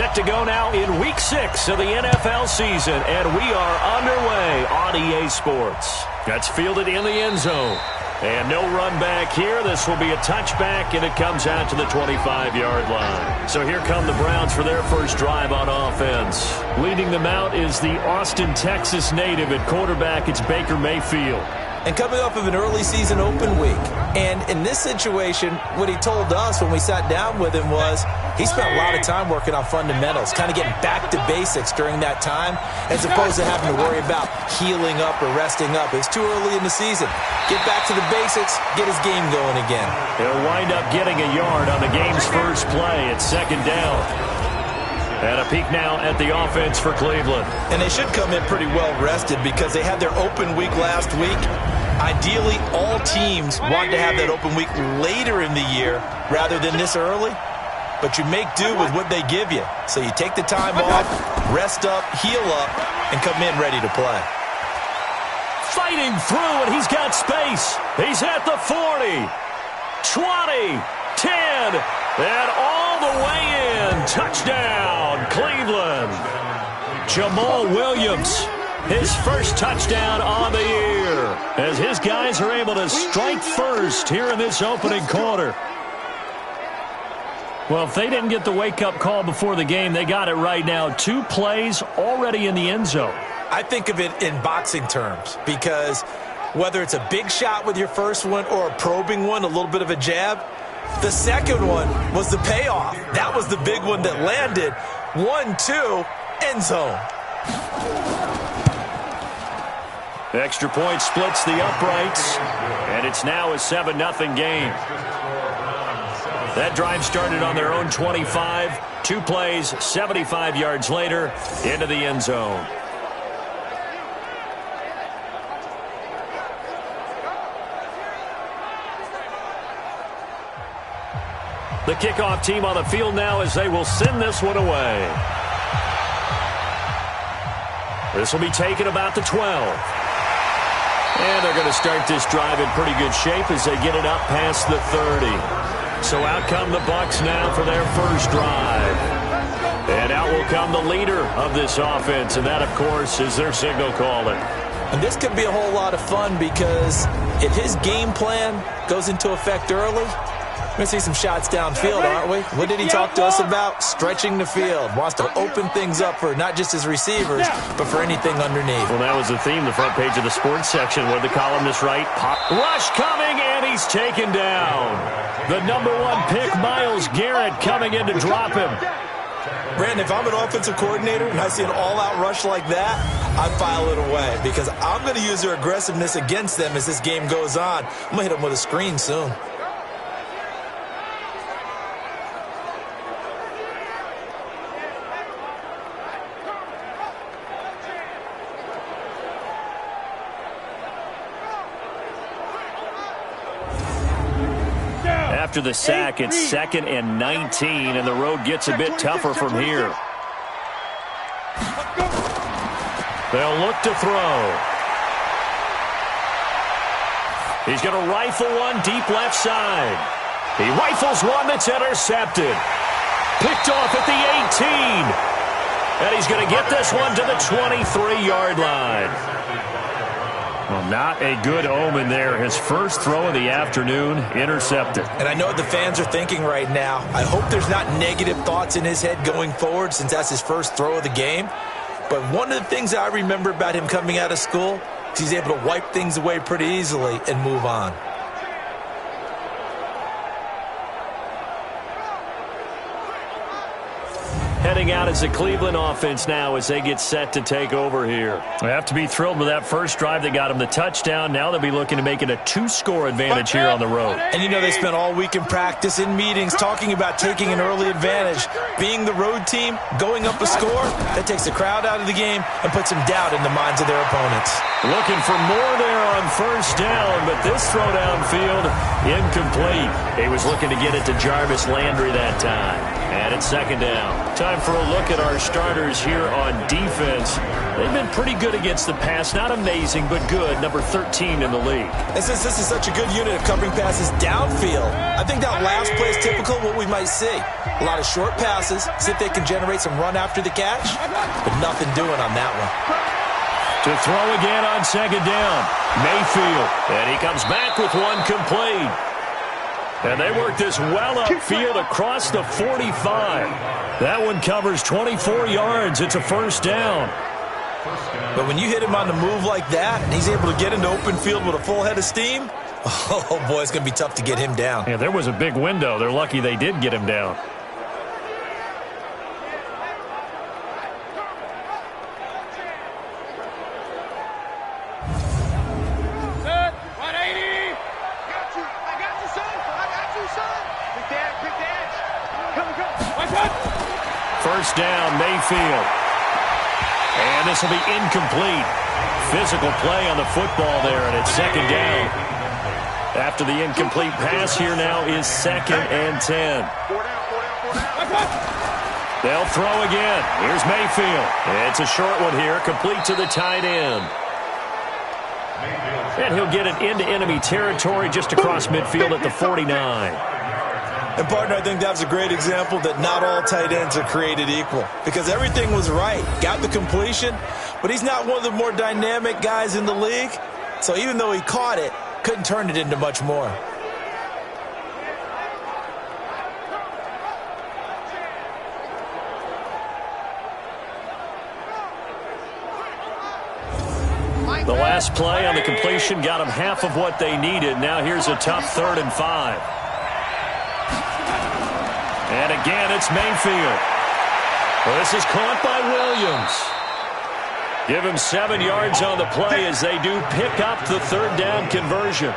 Set to go now in Week 6 of the NFL season, and we are underway on EA Sports. That's fielded in the end zone. And no run back here. This will be a touchback, and it comes out to the 25-yard line. So here come the Browns for their first drive on offense. Leading them out is the Austin, Texas native at quarterback. It's Baker Mayfield. And coming off of an early season open week. And in this situation, what he told us when we sat down with him was he spent a lot of time working on fundamentals, kind of getting back to basics during that time, as opposed to having to worry about healing up or resting up. It's too early in the season. Get back to the basics, get his game going again. He'll wind up getting a yard on the game's first play at second down. And a peek now at the offense for Cleveland. And they should come in pretty well rested because they had their open week last week. Ideally, all teams want to have that open week later in the year rather than this early. But you make do with what they give you. So you take the time off, rest up, heal up, and come in ready to play. Fighting through, and he's got space. He's at the 40, 20, 10, and all the way in. Touchdown, Cleveland. Jamal Williams, his first touchdown on the year, as his guys are able to strike first here in this opening quarter. Well, if they didn't get the wake-up call before the game, they got it right now. 2 plays already in the end zone. I think of it in boxing terms because whether it's a big shot with your first one or a probing one, a little bit of a jab, the second one was the payoff. That was the big one that landed. 1-2, end zone. The extra point splits the uprights, and it's now a 7-0 game. That drive started on their own 25. 2 plays, 75 yards later, into the end zone. The kickoff team on the field now as they will send this one away. This will be taken about the 12. And they're going to start this drive in pretty good shape as they get it up past the 30. So out come the Bucs now for their first drive. And out will come the leader of this offense, and that, of course, is their signal caller. And this could be a whole lot of fun because if his game plan goes into effect early, we're going to see some shots downfield, aren't we? What did he talk to us about? Stretching the field. Wants to open things up for not just his receivers, but for anything underneath. Well, that was the theme, the front page of the sports section, where the columnist write, rush coming, and he's taken down. The #1 pick, Myles Garrett, coming in to drop him. Brandon, if I'm an offensive coordinator and I see an all-out rush like that, I file it away because I'm going to use their aggressiveness against them as this game goes on. I'm going to hit them with a screen soon. After the sack, it's 2nd and 19, and the road gets a bit tougher from here. They'll look to throw. He's going to rifle one deep left side. He rifles one that's intercepted. Picked off at the 18. And he's going to get this one to the 23-yard line. Well, not a good omen there. His first throw of the afternoon, intercepted. And I know what the fans are thinking right now. I hope there's not negative thoughts in his head going forward since that's his first throw of the game. But one of the things I remember about him coming out of school is he's able to wipe things away pretty easily and move on. Heading out as the Cleveland offense now as they get set to take over here. They have to be thrilled with that first drive that got them the touchdown. Now they'll be looking to make it a 2-score advantage here on the road. And you know they spent all week in practice, in meetings, talking about taking an early advantage. Being the road team, going up a score, that takes the crowd out of the game and puts some doubt in the minds of their opponents. Looking for more there on first down, but this throw downfield, incomplete. He was looking to get it to Jarvis Landry that time. And it's second down. Time for a look at our starters here on defense. They've been pretty good against the pass. Not amazing, but good. Number 13 in the league. And since this is such a good unit of covering passes downfield, I think that last play is typical of what we might see. A lot of short passes, see if they can generate some run after the catch, but nothing doing on that one. To throw again on second down, Mayfield. And he comes back with one complete. And they work this well upfield across the 45. That one covers 24 yards. It's a first down. But when you hit him on the move like that, and he's able to get into open field with a full head of steam, oh boy, it's going to be tough to get him down. Yeah, there was a big window. They're lucky they did get him down. First down, Mayfield. And this will be incomplete. Physical play on the football there, and it's second down. After the incomplete pass, here now is 2nd and 10. They'll throw again. Here's Mayfield. It's a short one here, complete to the tight end. And he'll get it into enemy territory just across midfield at the 49. And, partner, I think that's a great example that not all tight ends are created equal, because everything was right. Got the completion, but he's not one of the more dynamic guys in the league. So even though he caught it, couldn't turn it into much more. The last play on the completion got them half of what they needed. Now here's a tough 3rd and 5. And again, it's Mayfield. Well, this is caught by Williams. Give him 7 yards on the play as they do pick up the 3rd down conversion.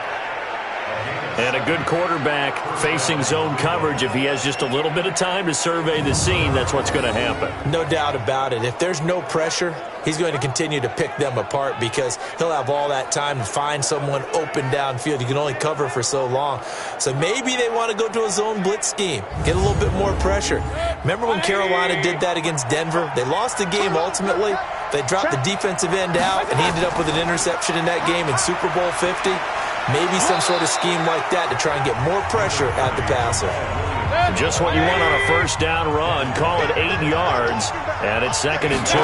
And a good quarterback facing zone coverage. If he has just a little bit of time to survey the scene, that's what's going to happen. No doubt about it. If there's no pressure, he's going to continue to pick them apart because he'll have all that time to find someone open downfield. You can only cover for so long. So maybe they want to go to a zone blitz scheme, get a little bit more pressure. Remember when Carolina did that against Denver? They lost the game ultimately. They dropped the defensive end out, and he ended up with an interception in that game in Super Bowl 50. Maybe some sort of scheme like that to try and get more pressure at the passer. Just what you want on a first down run. Call it 8 yards, and it's 2nd and 2.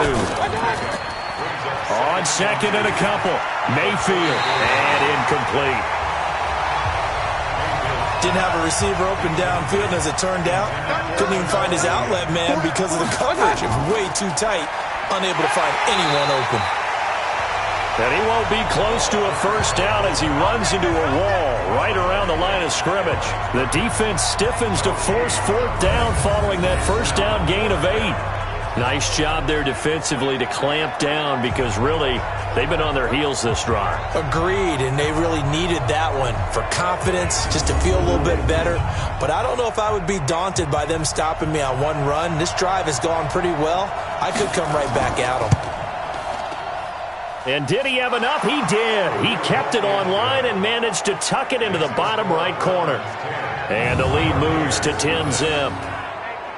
On 2nd and a couple. Mayfield, and incomplete. Didn't have a receiver open downfield, and as it turned out, couldn't even find his outlet man because of the coverage. It was way too tight, unable to find anyone open. And he won't be close to a first down as he runs into a wall right around the line of scrimmage. The defense stiffens to force 4th down following that first down gain of 8. Nice job there defensively to clamp down because really they've been on their heels this drive. Agreed, and they really needed that one for confidence, just to feel a little bit better. But I don't know if I would be daunted by them stopping me on one run. This drive has gone pretty well. I could come right back at them. And did he have enough? He did. He kept it on line and managed to tuck it into the bottom right corner. And the lead moves to 10-zip.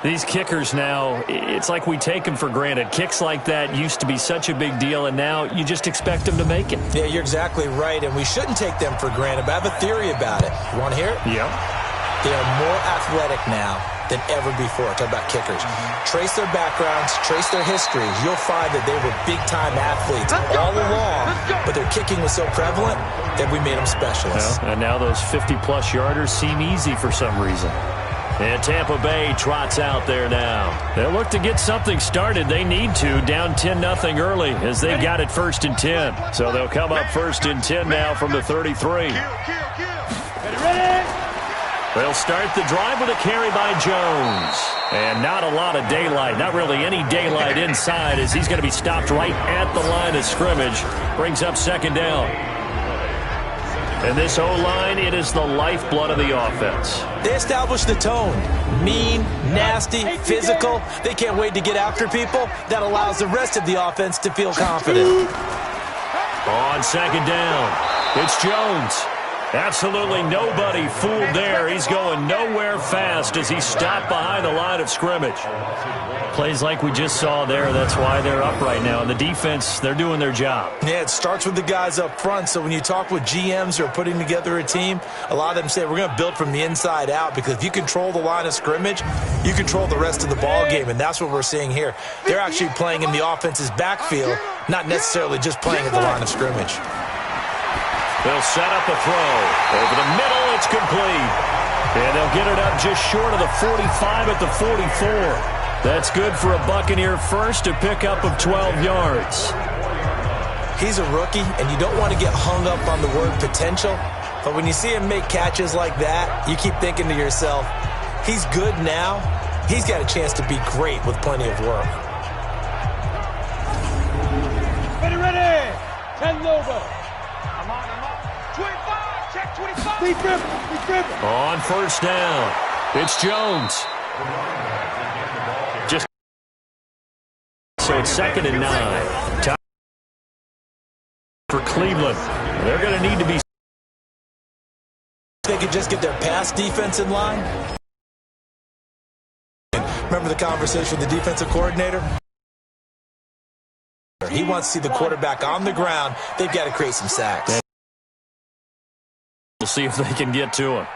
These kickers now, it's like we take them for granted. Kicks like that used to be such a big deal, and now you just expect them to make it. Yeah, you're exactly right, and we shouldn't take them for granted, but I have a theory about it. You want to hear it? Yeah. They are more athletic now than ever before. Talk about kickers. Trace their backgrounds, trace their histories. You'll find that they were big-time athletes all along, but their kicking was so prevalent that we made them specialists. Well, and now those 50-plus yarders seem easy for some reason. And Tampa Bay trots out there now. They'll look to get something started. They need to, down 10-0 early as they've got it 1st and 10. So they'll come up 1st and 10 now from the 33. They'll start the drive with a carry by Jones. And not a lot of daylight, not really any daylight inside as he's going to be stopped right at the line of scrimmage. Brings up 2nd down. And this O-line, it is the lifeblood of the offense. They establish the tone. Mean, nasty, physical. They can't wait to get after people. That allows the rest of the offense to feel confident. On second down, it's Jones. Absolutely nobody fooled there. He's going nowhere fast as he's stopped behind the line of scrimmage. Plays like we just saw there. That's why they're up right now. And the defense, they're doing their job. Yeah, it starts with the guys up front. So when you talk with GMs who are putting together a team, a lot of them say we're going to build from the inside out, because if you control the line of scrimmage, you control the rest of the ball game. And that's what we're seeing here. They're actually playing in the offense's backfield, not necessarily just playing at the line of scrimmage. They'll set up a throw. Over the middle, it's complete. And they'll get it up just short of the 45 at the 44. That's good for a Buccaneer first, a pickup of 12 yards. He's a rookie, and you don't want to get hung up on the word potential. But when you see him make catches like that, you keep thinking to yourself, he's good now. He's got a chance to be great with plenty of work. Ready. 10 over. I'm on. 25, check 25. Lead dribble. On first down, it's Jones. Just so it's 2nd and 9. Time for Cleveland. They're going to need to be. They could just get their pass defense in line. Remember the conversation with the defensive coordinator? He wants to see the quarterback on the ground. They've got to create some sacks. We'll see if they can get to him.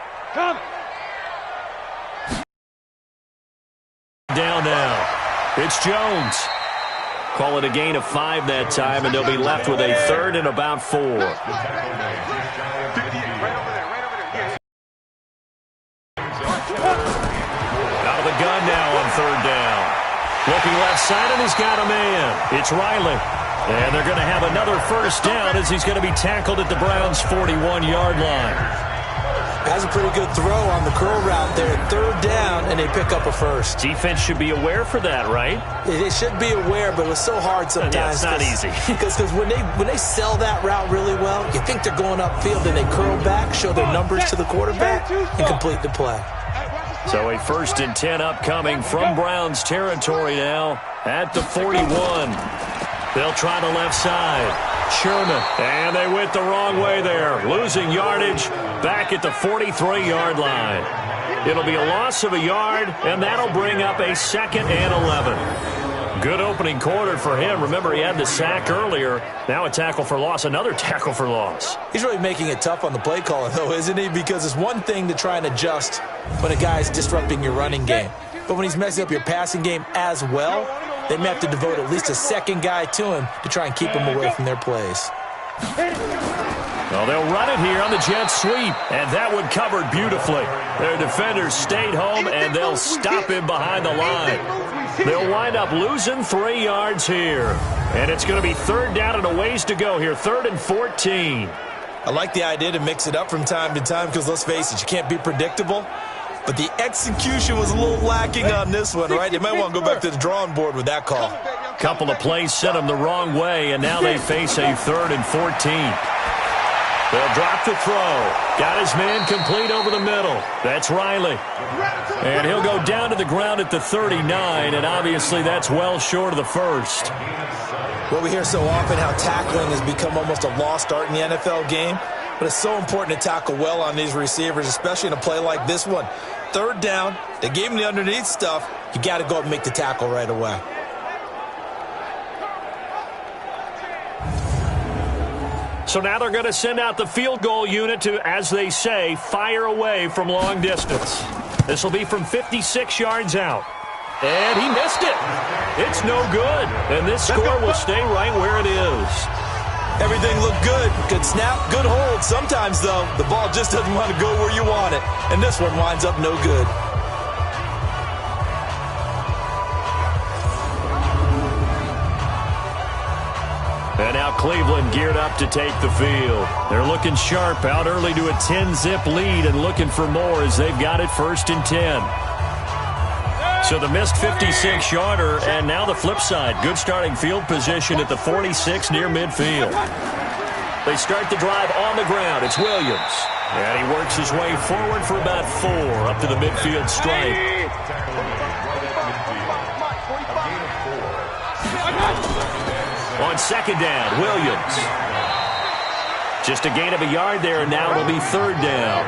Down now. It's Jones. Call it a gain of 5 that time, and they'll be left with a 3rd and about 4. Out of the gun now on 3rd down. Looking left side, and he's got a man. It's Riley. And they're going to have another first down as he's going to be tackled at the Browns' 41-yard line. Has a pretty good throw on the curl route there. 3rd down, and they pick up a first. Defense should be aware for that, right? They should be aware, but it was so hard sometimes. Yeah, it's not easy. Because when they sell that route really well, you think they're going upfield, then they curl back, show their numbers to the quarterback, and complete the play. So a 1st and 10 upcoming from Browns territory now at the 41. They'll try the left side. Sherman. And they went the wrong way there. Losing yardage back at the 43-yard line. It'll be a loss of a yard, and that'll bring up a 2nd and 11. Good opening quarter for him. Remember, he had the sack earlier. Now a tackle for loss, another tackle for loss. He's really making it tough on the play caller, though, isn't he? Because it's one thing to try and adjust when a guy's disrupting your running game. But when he's messing up your passing game as well, they may have to devote at least a second guy to him to try and keep him away from their plays. Well, they'll run it here on the jet sweep, and that one covered beautifully. Their defenders stayed home, and they'll stop him behind the line. They'll wind up losing 3 yards here. And it's going to be 3rd down and a ways to go here, 3rd and 14. I like the idea to mix it up from time to time because, let's face it, you can't be predictable. But the execution was a little lacking on this one, right? They might want to go back to the drawing board with that call. Couple of plays sent them the wrong way, and now they face a 3rd and 14. They'll drop the throw. Got his man complete over the middle. That's Riley. And he'll go down to the ground at the 39, and obviously that's well short of the 1st. Well, we hear so often how tackling has become almost a lost art in the NFL game, but it's so important to tackle well on these receivers, especially in a play like this one. 3rd down, they gave him the underneath stuff. You got to go up and make the tackle right away. So now they're going to send out the field goal unit to, as they say, fire away from long distance. This will be from 56 yards out. And he missed it. It's no good. And this score will stay right where it is. Everything looked good. Good snap, good hold. Sometimes, though, the ball just doesn't want to go where you want it. And this one winds up no good. And now Cleveland geared up to take the field. They're looking sharp, out early to a 10-zip lead and looking for more as they've got it 1st and 10. So the missed 56-yarder, and now the flip side. Good starting field position at the 46 near midfield. They start the drive on the ground. It's Williams. And he works his way forward for about 4 up to the midfield stripe. On 2nd down, Williams. Just a gain of a yard there, and now it'll be third down.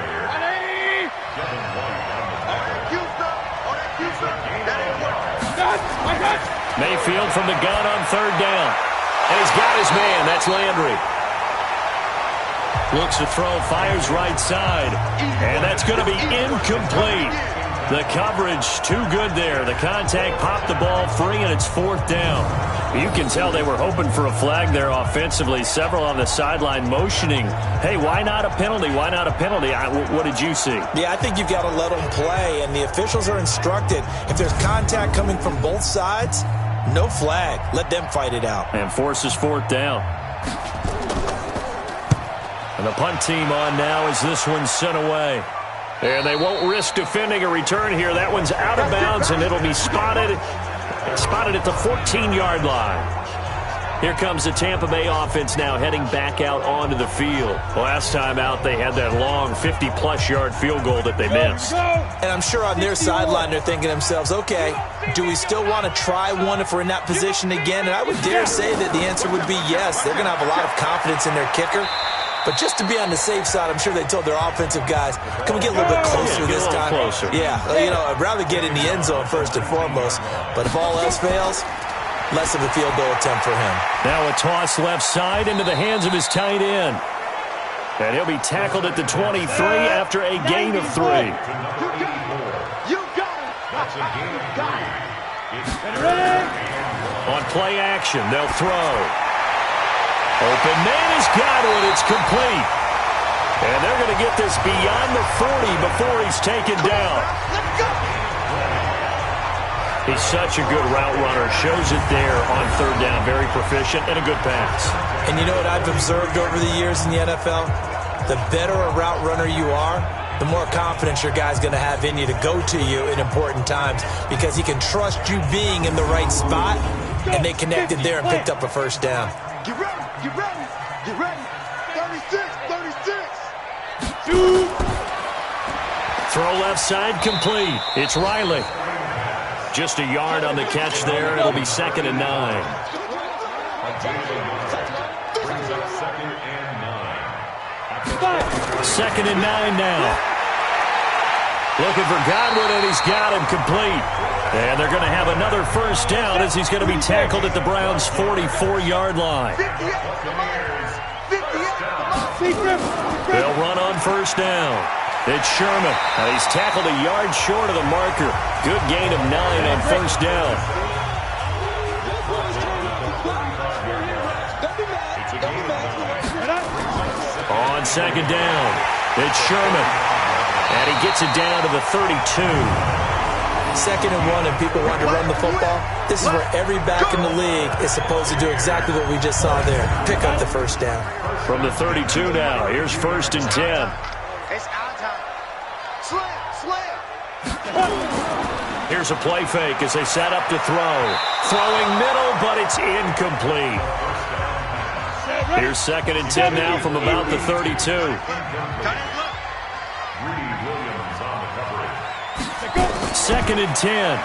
Mayfield from the gun on third down. And he's got his man. That's Landry. Looks to throw, fires right side. And that's going to be incomplete. The coverage too good there. The contact popped the ball free, and it's fourth down. You can tell they were hoping for a flag there offensively. Several on the sideline motioning, hey, why not a penalty? Why not a penalty? What did you see? Yeah, I think you've got to let them play, and the officials are instructed. If there's contact coming from both sides, no flag. Let them fight it out. And forces fourth down. And the punt team on now as this one's sent away. And they won't risk defending a return here. That one's out of bounds, and it'll be spotted at the 14-yard line. Here comes the Tampa Bay offense now heading back out onto the field. Last time out, they had that long 50-plus yard field goal that they missed. And I'm sure on their sideline they're thinking to themselves, okay, do we still want to try one if we're in that position again? And I would dare say that the answer would be yes. They're going to have a lot of confidence in their kicker. But just to be on the safe side, I'm sure they told their offensive guys, can we get a little bit closer this time? Closer. Yeah, I'd rather get in the end zone first and foremost. But if all else fails, less of a field goal attempt for him. Now a toss left side into the hands of his tight end. And he'll be tackled at the 23 after a gain of 3. You got it. That's a gain of 5. On play action, they'll throw. Open man has got it. It's complete. And they're going to get this beyond the 40 before he's taken down. He's such a good route runner. Shows it there on third down. Very proficient and a good pass. And you know what I've observed over the years in the NFL? The better a route runner you are, the more confidence your guy's going to have in you to go to you in important times because he can trust you being in the right spot, and they connected there and picked up a first down. Get ready. Get ready. Get ready. 36. 36. Throw left side complete. It's Riley. Just a yard on the catch there. It'll be 2nd and 9. Second and 9 now. Looking for Godwin, and he's got him complete. And they're going to have another first down as he's going to be tackled at the Browns' 44-yard line. They'll run on first down. It's Sherman, and he's tackled a yard short of the marker. Good gain of 9 on first down. On second down, it's Sherman, and he gets it down to the 32. 2nd and 1, and people want to run the football. This is where every back in the league is supposed to do exactly what we just saw there. Pick up the first down. From the 32 now, here's 1st and 10. It's our time. Slam. Here's a play fake as they set up to throw. Throwing middle, but it's incomplete. Here's 2nd and 10 now from about the 32. 2nd and 10.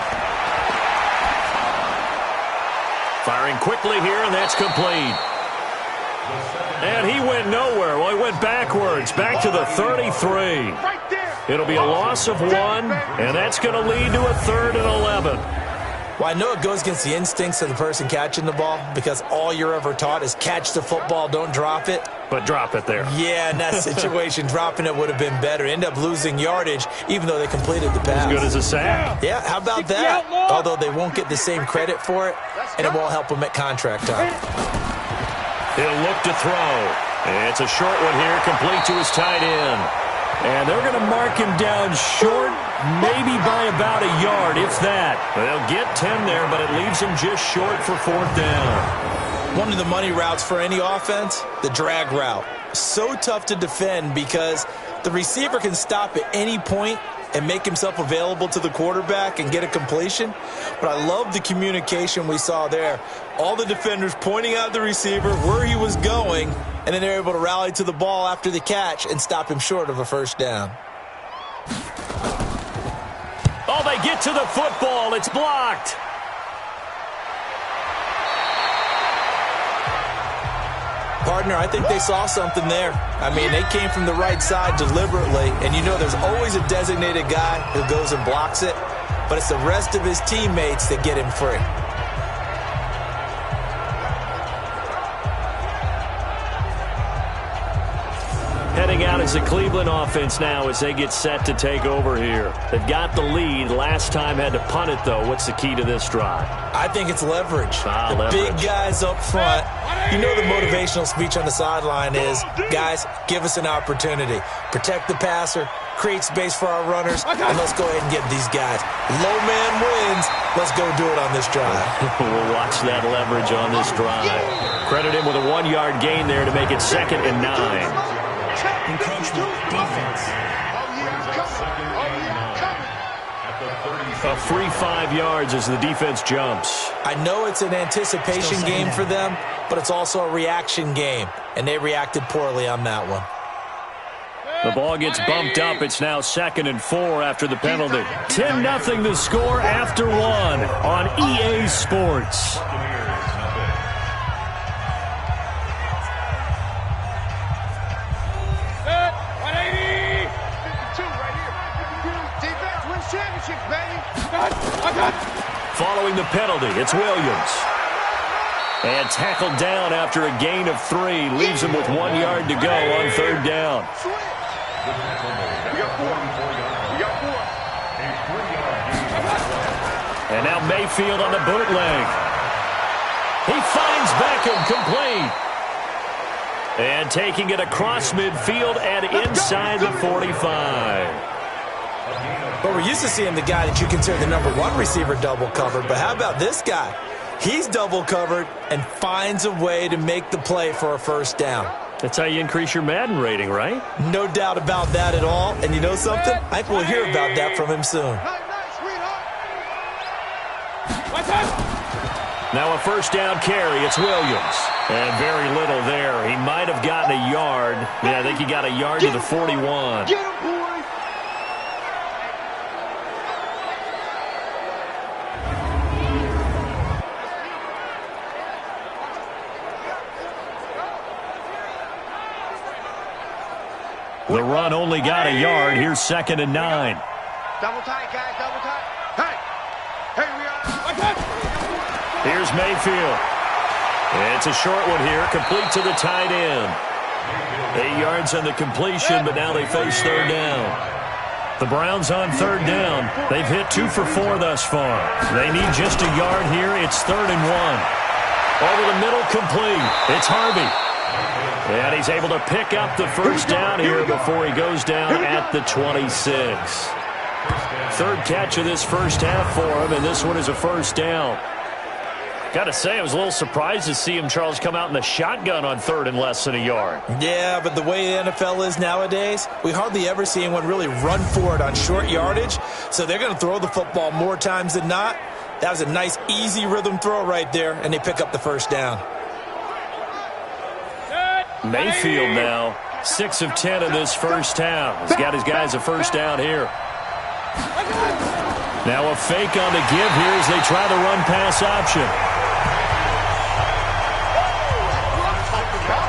Firing quickly here, and that's complete. And he went nowhere. Well, he went backwards, back to the 33. It'll be a loss of 1, and that's going to lead to a 3rd and 11. Well, I know it goes against the instincts of the person catching the ball because all you're ever taught is catch the football, don't drop it. But drop it there. Yeah, in that situation, dropping it would have been better. End up losing yardage, even though they completed the pass. As good as a sack. Yeah, how about that? Although they won't get the same credit for it, and it won't help them at contract time. He'll look to throw. It's a short one here, complete to his tight end. And they're going to mark him down short, maybe by about a yard, if that. They'll get 10 there, but it leaves him just short for 4th down. One of the money routes for any offense, the drag route. So tough to defend because the receiver can stop at any point and make himself available to the quarterback and get a completion. But I love the communication we saw there. All the defenders pointing out the receiver, where he was going, and then they're able to rally to the ball after the catch and stop him short of a first down. Oh, they get to the football. It's blocked. Partner, I think they saw something there. I mean, they came from the right side deliberately, and you know there's always a designated guy who goes and blocks it, but it's the rest of his teammates that get him free. Heading out as the Cleveland offense now as they get set to take over here. They've got the lead. Last time had to punt it, though. What's the key to this drive? I think it's leverage. Leverage. Big guys up front. You know the motivational speech on the sideline is, guys, give us an opportunity. Protect the passer, create space for our runners, and let's go ahead and get these guys. Low man wins. Let's go do it on this drive. We'll watch that leverage on this drive. Credit him with a 1-yard gain there to make it 2nd and 9. Encroachment defense. A free 5 yards as the defense jumps. I know it's an anticipation game for them, but it's also a reaction game, and they reacted poorly on that one. The ball gets bumped up. It's now 2nd and 4 after the penalty. 10-0 the score after 1 on EA Sports. Following the penalty, it's Williams. And tackled down after a gain of 3. Leaves him with 1 yard to go on 3rd down. And now Mayfield on the bootleg. He finds Beckham complete. And taking it across midfield and inside the 45. But we're used to seeing the guy that you consider the #1 receiver double covered. But how about this guy? He's double covered and finds a way to make the play for a 1st down. That's how you increase your Madden rating, right? No doubt about that at all. And you know something? I think we'll hear about that from him soon. Now a 1st down carry. It's Williams. And very little there. He might have gotten a yard. Yeah, I think he got a yard to the 41. The run only got a yard. Here's 2nd and 9. Double tight, guys. Double tight. Hey, we are. Here's Mayfield. It's a short one here. Complete to the tight end. 8 yards on the completion, but now they face 3rd down. The Browns on 3rd down. They've hit 2 for 4 thus far. They need just a yard here. It's 3rd and 1. Over the middle, complete. It's Harvey. And he's able to pick up the 1st down here before he goes down at the 26. 3rd catch of this 1st half for him, and this one is a 1st down. Got to say, I was a little surprised to see him, Charles, come out in the shotgun on 3rd and less than a yard. Yeah, but the way the NFL is nowadays, we hardly ever see anyone really run for it on short yardage. So they're going to throw the football more times than not. That was a nice, easy rhythm throw right there, and they pick up the 1st down. Mayfield now, 6 of 10 in this 1st half. He's got his guys a 1st down here. Now a fake on the give here as they try the run-pass option.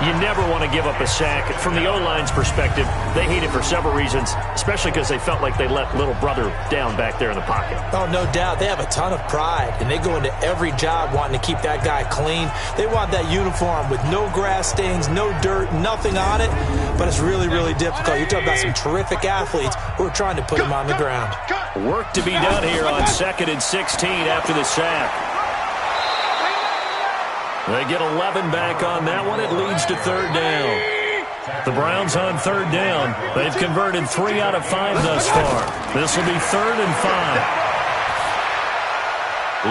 You never want to give up a sack. From the O-line's perspective, they hate it for several reasons, especially because they felt like they let little brother down back there in the pocket. Oh, no doubt. They have a ton of pride, and they go into every job wanting to keep that guy clean. They want that uniform with no grass stains, no dirt, nothing on it, but it's really, really difficult. You're talking about some terrific athletes who are trying to put him on the ground. Work to be done here on 2nd and 16 after the sack. They get 11 back on that one. It leads to 3rd down. The Browns on 3rd down. They've converted 3 out of 5 thus far. This will be 3rd and 5.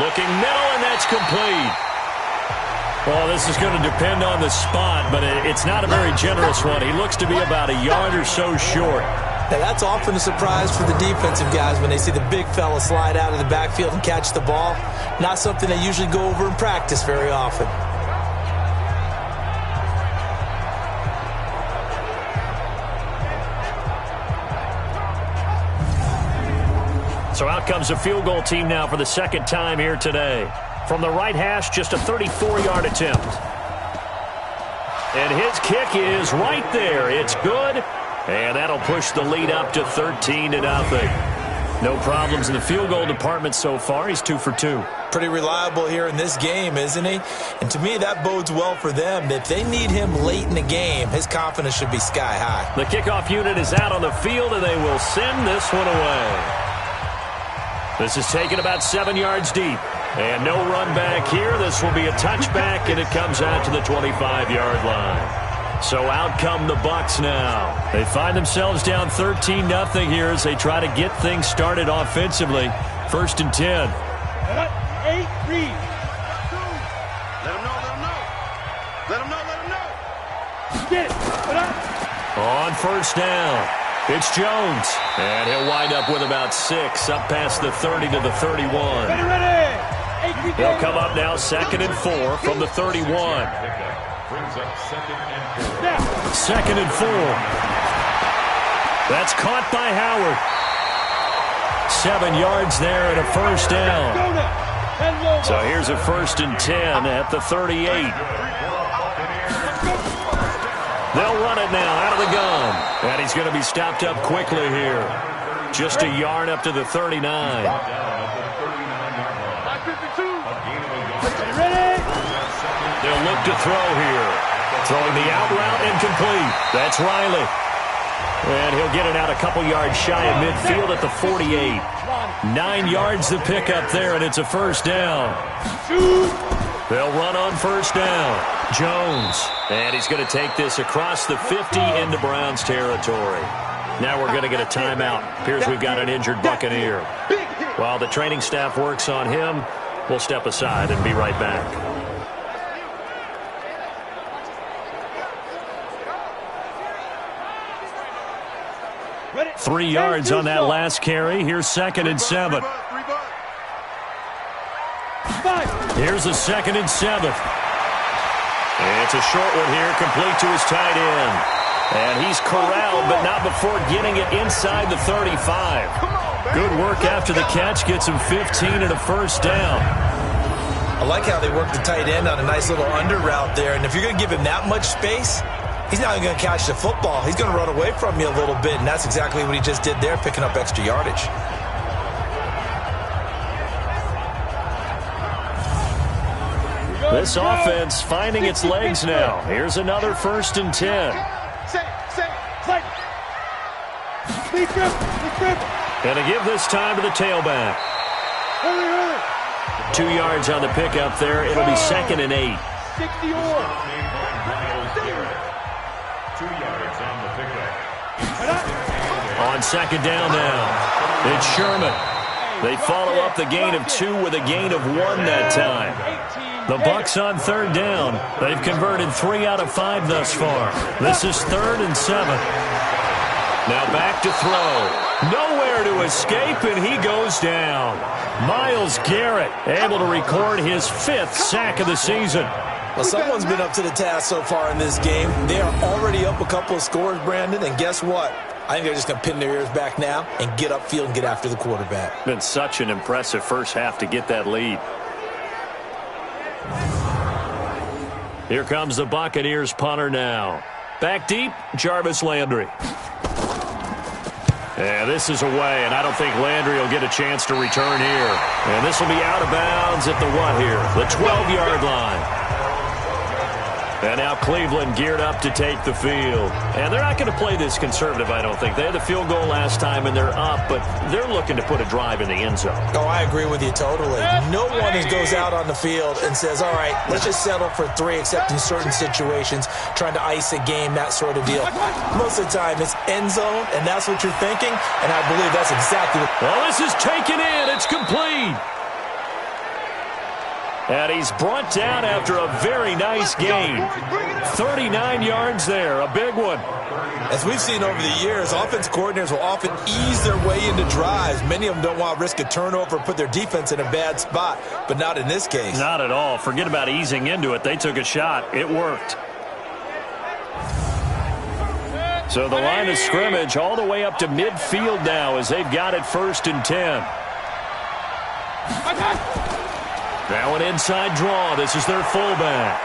Looking middle, and that's complete. Well, this is going to depend on the spot, but it's not a very generous one. He looks to be about a yard or so short. Now, that's often a surprise for the defensive guys when they see the big fella slide out of the backfield and catch the ball. Not something they usually go over in practice very often. So out comes a field goal team now for the 2nd time here today. From the right hash, just a 34-yard attempt. And his kick is right there. It's good. And that'll push the lead up to 13-0. No problems in the field goal department so far. He's 2 for 2. Pretty reliable here in this game, isn't he? And to me, that bodes well for them. If they need him late in the game, his confidence should be sky high. The kickoff unit is out on the field, and they will send this one away. This is taken about 7 yards deep. And no run back here. This will be a touchback, and it comes out to the 25-yard line. So out come the Bucs now. They find themselves down 13-0 here as they try to get things started offensively. 1st and 10. 8, read. Let him know, let him know. Let him know, let him know. Get it. Put up. On 1st down, it's Jones. And he'll wind up with about 6, up past the 30 to the 31. Ready, ready. They'll come up now 2nd and 4 from the 31. Brings up 2nd and 4. 2nd and 4. That's caught by Howard. 7 yards there and a 1st down. So here's a 1st and 10 at the 38. They'll run it now out of the gun. And he's going to be stopped up quickly here. Just a yard up to the 39. They'll look to throw here. Throwing the out route incomplete. That's Riley. And he'll get it out a couple yards shy of midfield at the 48. 9 yards to pick up there, and it's a 1st down. They'll run on 1st down. Jones. And he's going to take this across the 50 into Browns territory. Now we're going to get a timeout. Appears we've got an injured Buccaneer. While the training staff works on him, we'll step aside and be right back. 3 yards on that last carry. Here's 2nd and 7. Here's a 2nd and 7. It's a short one here, complete to his tight end. And he's corralled, but not before getting it inside the 35. Good work after the catch. Gets him 15 and a 1st down. I like how they work the tight end on a nice little under route there. And if you're going to give him that much space, he's not even going to catch the football. He's going to run away from you a little bit, and that's exactly what he just did there, picking up extra yardage. This offense finding its legs now. Here's another 1st and 10. And to give this time to the tailback. 2 yards on the pickup there. It'll be 2nd and 8. 60 On 2nd down now, it's Sherman. They follow up the gain of 2 with a gain of 1 that time. The Bucs on 3rd down. They've converted 3 out of 5 thus far. This is 3rd and 7. Now back to throw. Nowhere to escape, and he goes down. Myles Garrett able to record his 5th sack of the season. Well, someone's been up to the task so far in this game. They are already up a couple of scores, Brandon, and guess what? I think they're just going to pin their ears back now and get upfield and get after the quarterback. Been such an impressive first half to get that lead. Here comes the Buccaneers punter now. Back deep, Jarvis Landry. And this is away, and I don't think Landry will get a chance to return here. And this will be out of bounds at the what here? The 12-yard line. And now Cleveland geared up to take the field. And they're not going to play this conservative, I don't think. They had the field goal last time, and they're up, but they're looking to put a drive in the end zone. Oh, I agree with you totally. No one goes out on the field and says, all right, let's just settle for 3, except in certain situations, trying to ice a game, that sort of deal. Most of the time, it's end zone, and that's what you're thinking, and I believe that's exactly what... Well, this is taken in. It's complete. And he's brought down after a very nice gain. 39 yards there, a big one. As we've seen over the years, offense coordinators will often ease their way into drives. Many of them don't want to risk a turnover or put their defense in a bad spot, but not in this case. Not at all. Forget about easing into it. They took a shot. It worked. So the line of scrimmage all the way up to midfield now as they've got it 1st and 10. Now an inside draw. This is their fullback.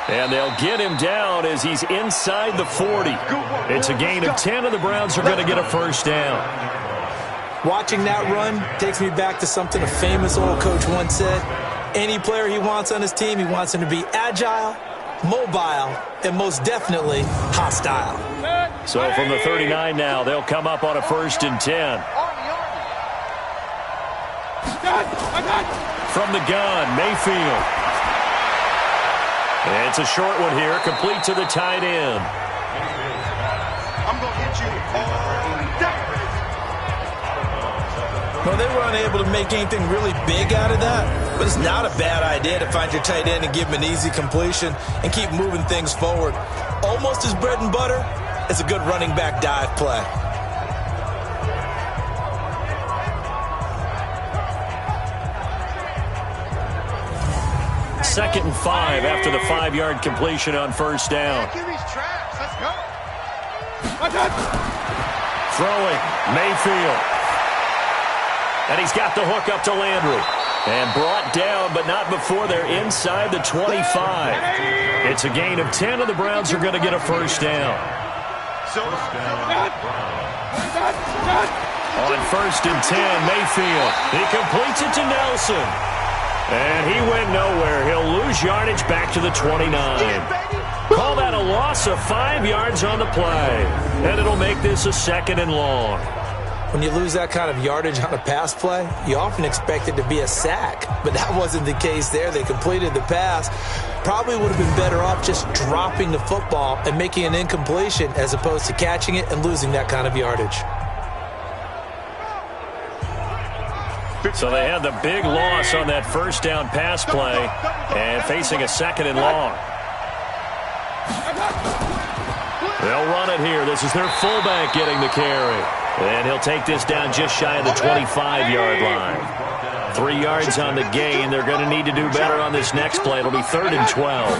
And they'll get him down as he's inside the 40. It's a gain of 10, and the Browns are going to get a first down. Watching that run takes me back to something a famous old coach once said. Any player he wants on his team, he wants him to be agile, mobile, and most definitely hostile. So from the 39 now, they'll come up on a 1st and 10. From the gun, Mayfield. It's a short one here, complete to the tight end. I'm going to hit you all day. Well, they were unable to make anything really big out of that, but it's not a bad idea to find your tight end and give him an easy completion and keep moving things forward. Almost his bread and butter is a good running back dive play. Second and 5 after the 5-yard completion on first down. Let's go. Throwing, Mayfield. And he's got the hook up to Landry. And brought down, but not before they're inside the 25. It's a gain of 10, and the Browns are going to get a first down. On 1st and 10, Mayfield. He completes it to Nelson. And he went nowhere. He'll lose yardage back to the 29. Call that a loss of 5 yards on the play. And it'll make this a 2nd and long. When you lose that kind of yardage on a pass play, you often expect it to be a sack. But that wasn't the case there. They completed the pass. Probably would have been better off just dropping the football and making an incompletion as opposed to catching it and losing that kind of yardage. So they had the big loss on that first down pass play and facing a 2nd and long. They'll run it here. This is their fullback getting the carry. And he'll take this down just shy of the 25-yard line. 3 yards on the gain. They're going to need to do better on this next play. It'll be 3rd and 12.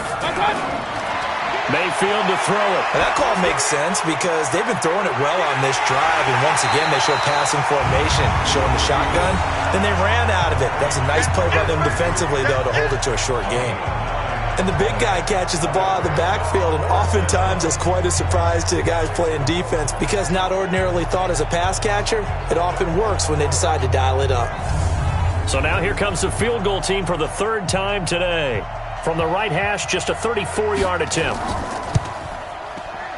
Mayfield to throw it. And that call makes sense because they've been throwing it well on this drive, and once again they show passing formation, showing the shotgun. Then they ran out of it. That's a nice play by them defensively, though, to hold it to a short gain. And the big guy catches the ball out of the backfield, and oftentimes it's quite a surprise to the guys playing defense because not ordinarily thought as a pass catcher, it often works when they decide to dial it up. So now here comes the field goal team for the 3rd time today. From the right hash, just a 34-yard attempt.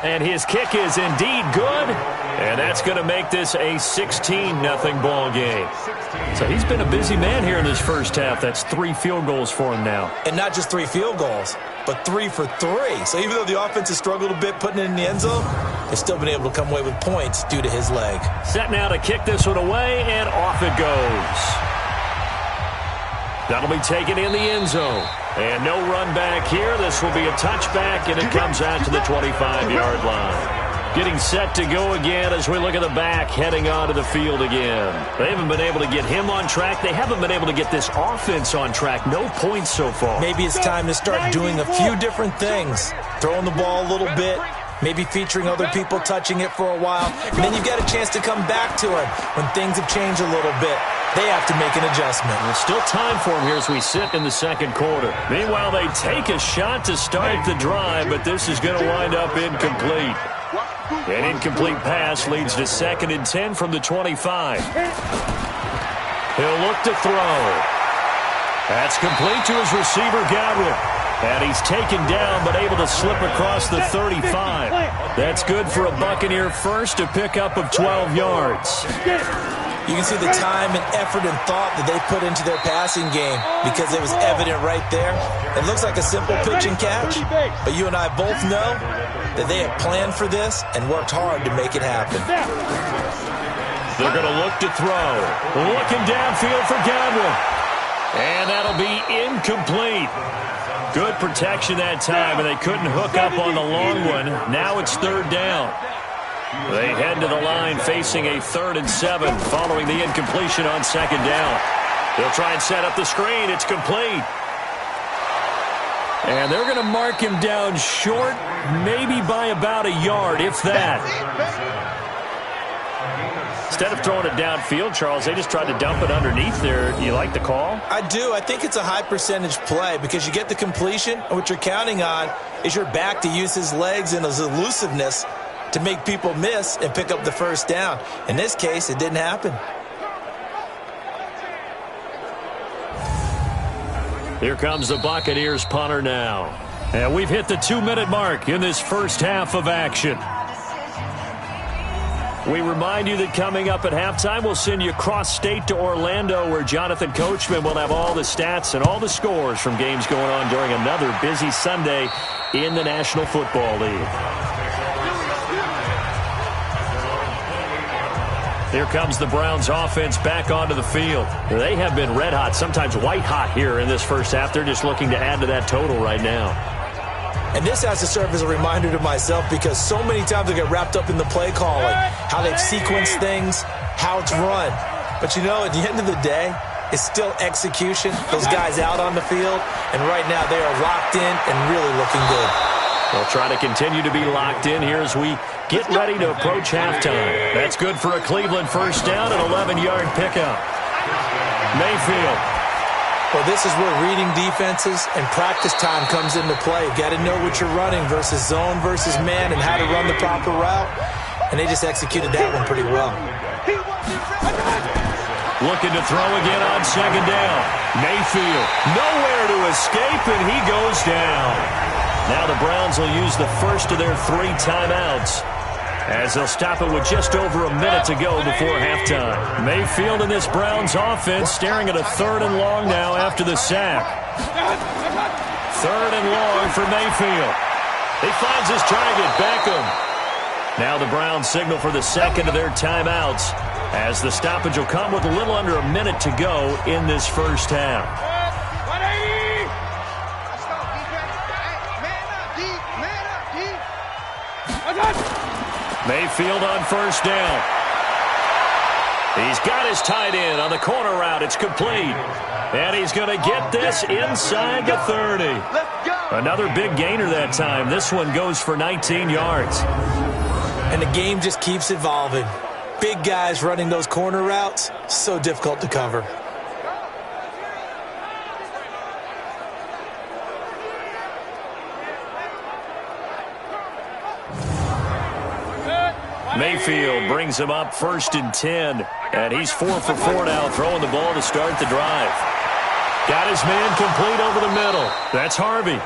And his kick is indeed good. And that's going to make this a 16-0 ball game. So he's been a busy man here in this first half. That's 3 field goals for him now. And not just 3 field goals, but 3 for 3. So even though the offense has struggled a bit putting it in the end zone, they've still been able to come away with points due to his leg. Set now to kick this one away, and off it goes. That'll be taken in the end zone. And no run back here. This will be a touchback, and it comes out to the 25-yard line. Getting set to go again as we look at the back heading onto the field again. They haven't been able to get him on track. They haven't been able to get this offense on track. No points so far. Maybe it's time to start doing a few different things. Throwing the ball a little bit. Maybe featuring other people touching it for a while. And then you've got a chance to come back to it when things have changed a little bit. They have to make an adjustment. There's still time for him here as we sit in the second quarter. Meanwhile, they take a shot to start the drive, but this is going to wind up incomplete. An incomplete pass leads to 2nd and 10 from the 25. He'll look to throw. That's complete to his receiver, Godwin. And he's taken down but able to slip across the 35. That's good for a Buccaneer first, a pickup of 12 yards. You can see the time and effort and thought that they put into their passing game because it was evident right there. It looks like a simple pitch and catch, but you and I both know that they have planned for this and worked hard to make it happen. They're going to look to throw. Looking downfield for Godwin. And that'll be incomplete. Good protection that time, and they couldn't hook up on the long one. Now it's 3rd down. They head to the line facing a 3rd and 7 following the incompletion on 2nd down. They'll try and set up the screen. It's complete. And they're going to mark him down short, maybe by about a yard, if that. Instead of throwing it downfield, Charles, they just tried to dump it underneath there. Do you like the call? I do. I think it's a high percentage play because you get the completion, and what you're counting on is your back to use his legs and his elusiveness to make people miss and pick up the first down. In this case, it didn't happen. Here comes the Buccaneers punter now. And we've hit the 2-minute mark in this first half of action. We remind you that coming up at halftime, we'll send you cross-state to Orlando, where Jonathan Coachman will have all the stats and all the scores from games going on during another busy Sunday in the National Football League. Here comes the Browns offense back onto the field. They have been red hot, sometimes white hot here in this first half. They're just looking to add to that total right now. And this has to serve as a reminder to myself because so many times I get wrapped up in the play calling, how they've sequenced things, how it's run. But, you know, at the end of the day, it's still execution. Those guys out on the field, and right now they are locked in and really looking good. They'll try to continue to be locked in here as we get ready to approach halftime. That's good for a Cleveland first down, an 11-yard pickup. Mayfield. Well, this is where reading defenses and practice time comes into play. You've got to know what you're running versus zone versus man and how to run the proper route. And they just executed that one pretty well. Looking to throw again on second down. Mayfield nowhere to escape, and he goes down. Now the Browns will use the first of their 3 timeouts as they'll stop it with just over a minute to go before halftime. Mayfield and this Browns offense staring at a 3rd and long now after the sack. 3rd and long for Mayfield. He finds his target, Beckham. Now the Browns signal for the second of their timeouts as the stoppage will come with a little under a minute to go in this first half. Mayfield on first down. He's got his tight end on the corner route. It's complete. And he's going to get this inside the 30. Another big gainer that time. This one goes for 19 yards. And the game just keeps evolving. Big guys running those corner routes, so difficult to cover. Mayfield brings him up 1st and 10. And he's 4 for 4 now, throwing the ball to start the drive. Got his man complete over the middle. That's Harvey.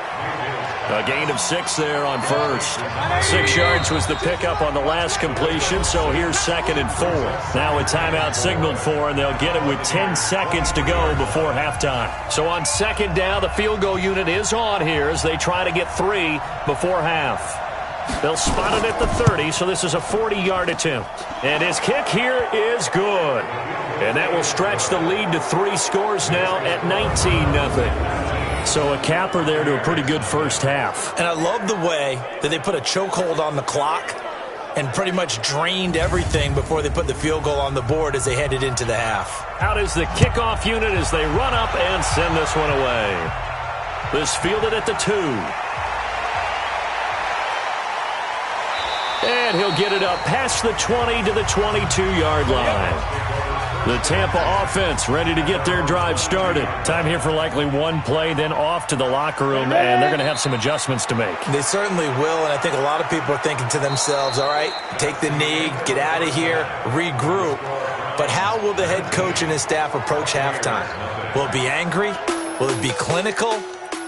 A gain of 6 there on first. 6 yards was the pickup on the last completion, so here's 2nd and 4. Now a timeout signaled for, and they'll get it with 10 seconds to go before halftime. So on 2nd down, the field goal unit is on here as they try to get 3 before half. They'll spot it at the 30, so this is a 40-yard attempt. And his kick here is good. And that will stretch the lead to 3 scores now at 19-0. So a capper there to a pretty good first half. And I love the way that they put a chokehold on the clock and pretty much drained everything before they put the field goal on the board as they headed into the half. Out is the kickoff unit as they run up and send this one away. This fielded at the 2. And he'll get it up past the 20 to the 22-yard line. The Tampa offense ready to get their drive started. Time here for likely one play, then off to the locker room, and they're going to have some adjustments to make. They certainly will, and I think a lot of people are thinking to themselves, all right, take the knee, get out of here, regroup. But how will the head coach and his staff approach halftime? Will it be angry? Will it be clinical?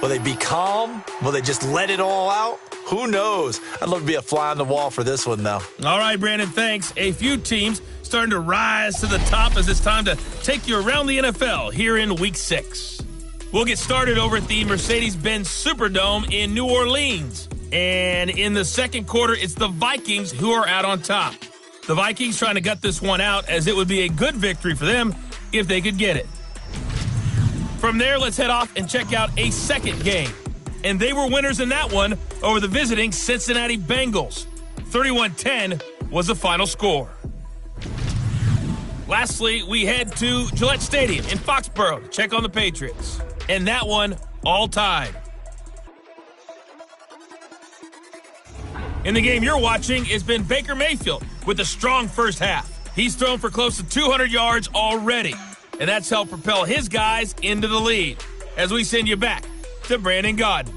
Will they be calm? Will they just let it all out? Who knows? I'd love to be a fly on the wall for this one, though. All right, Brandon, thanks. A few teams starting to rise to the top as it's time to take you around the NFL here in Week 6. We'll get started over at the Mercedes-Benz Superdome in New Orleans. And in the second quarter, it's the Vikings who are out on top. The Vikings trying to gut this one out as it would be a good victory for them if they could get it. From there, let's head off and check out a second game. And they were winners in that one over the visiting Cincinnati Bengals. 31-10 was the final score. Lastly, we head to Gillette Stadium in Foxborough to check on the Patriots. And that one, all tied. In the game you're watching, it's been Baker Mayfield with a strong first half. He's thrown for close to 200 yards already, and that's helped propel his guys into the lead. As we send you back to Brandon Gaudin.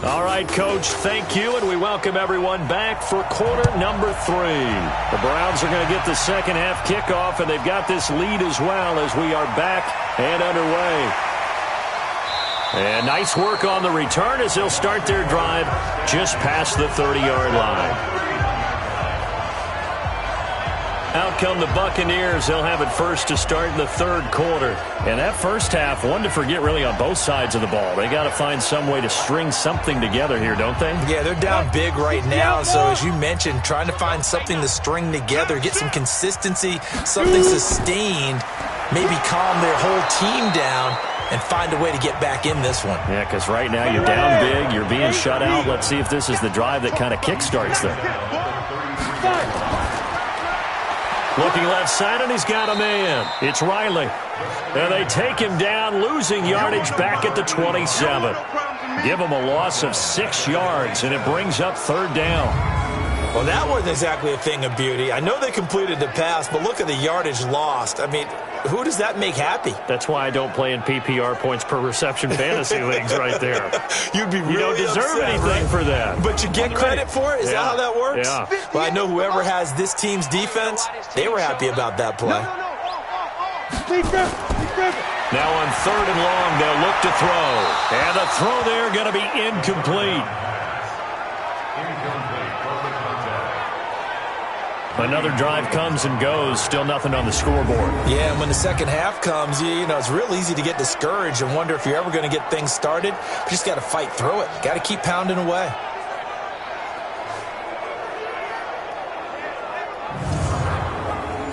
All right, Coach, thank you, and we welcome everyone back for quarter number 3. The Browns are going to get the second half kickoff, and they've got this lead as well as we are back and underway. And nice work on the return as they'll start their drive just past the 30-yard line. Out come the Buccaneers. They'll have it first to start in the third quarter. And that first half, one to forget really on both sides of the ball. They got to find some way to string something together here, don't they? Yeah, they're down big right now. So as you mentioned, trying to find something to string together, get some consistency, something sustained, maybe calm their whole team down and find a way to get back in this one. Yeah, because right now you're down big, you're being shut out. Let's see if this is the drive that kind of kickstarts them. Looking left side, and he's got a man. It's Riley. And they take him down, losing yardage back at the 27. Give him a loss of 6 yards, and it brings up third down. Well, that wasn't exactly a thing of beauty. I know they completed the pass, but look at the yardage lost. I mean, who does that make happy? That's why I don't play in PPR points per reception fantasy leagues right there. You'd be really You don't deserve upset, anything right? for that. But you get credit for it? Is that how that works? Yeah. Well, I know whoever has this team's defense, they were happy about that play. Now on third and long, they'll look to throw. And the throw there going to be incomplete. Another drive comes and goes, still nothing on the scoreboard. Yeah, and when the second half comes, you know, it's real easy to get discouraged and wonder if you're ever going to get things started. You just got to fight through it. Got to keep pounding away.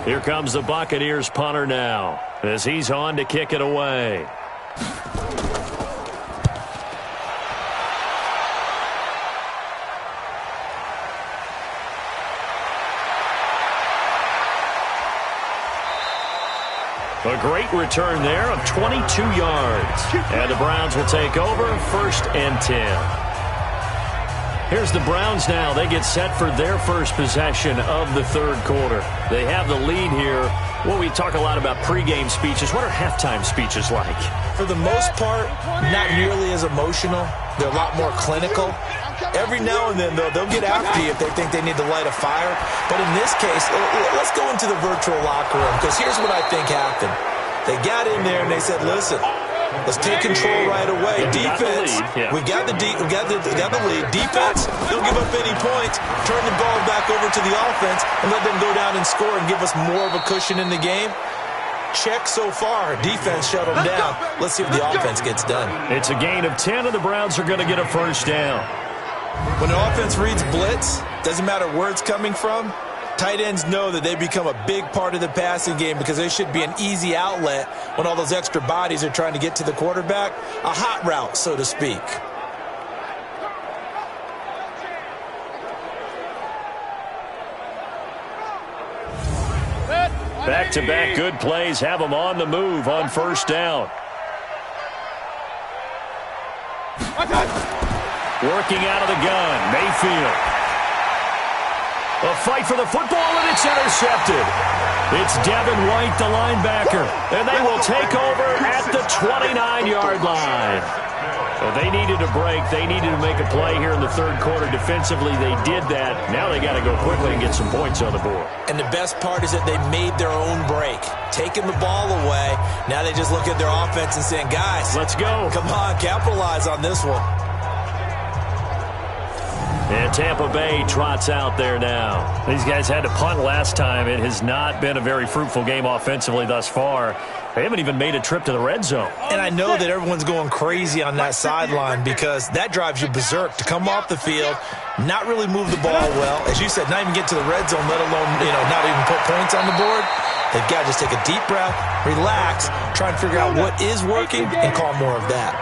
Here comes the Buccaneers punter now as he's on to kick it away. A great return there of 22 yards. And the Browns will take over, 1st and 10. Here's the Browns now. They get set for their first possession of the third quarter. They have the lead here. Well, we talk a lot about pregame speeches. What are halftime speeches like? For the most part, not nearly as emotional. They're a lot more clinical. Every now and then, though, they'll get after you if they think they need to light a fire. But in this case, let's go into the virtual locker room, because here's what I think happened. They got in there and they said, listen, let's take control right away. Defense, we've got the lead. Defense, don't give up any points. Turn the ball back over to the offense and let them go down and score and give us more of a cushion in the game. Check so far. Defense shut them down. Let's see if the offense gets done. It's a gain of 10, and the Browns are going to get a first down. When an offense reads blitz, doesn't matter where it's coming from, tight ends know that they become a big part of the passing game because they should be an easy outlet when all those extra bodies are trying to get to the quarterback. A hot route, so to speak. Back-to-back good plays have them on the move on first down. Working out of the gun, Mayfield. A fight for the football, and it's intercepted. It's Devin White, the linebacker, and they will take over at the 29-yard line. So they needed a break. They needed to make a play here in the third quarter. Defensively, they did that. Now they got to go quickly and get some points on the board. And the best part is that they made their own break, taking the ball away. Now they just look at their offense and saying, guys, let's go. Come on, capitalize on this one. And Tampa Bay trots out there now. These guys had to punt last time. It has not been a very fruitful game offensively thus far. They haven't even made a trip to the red zone. And I know that everyone's going crazy on that sideline because that drives you berserk to come off the field, not really move the ball well. As you said, not even get to the red zone, let alone, not even put points on the board. They've got to just take a deep breath, relax, try and figure out what is working, and call more of that.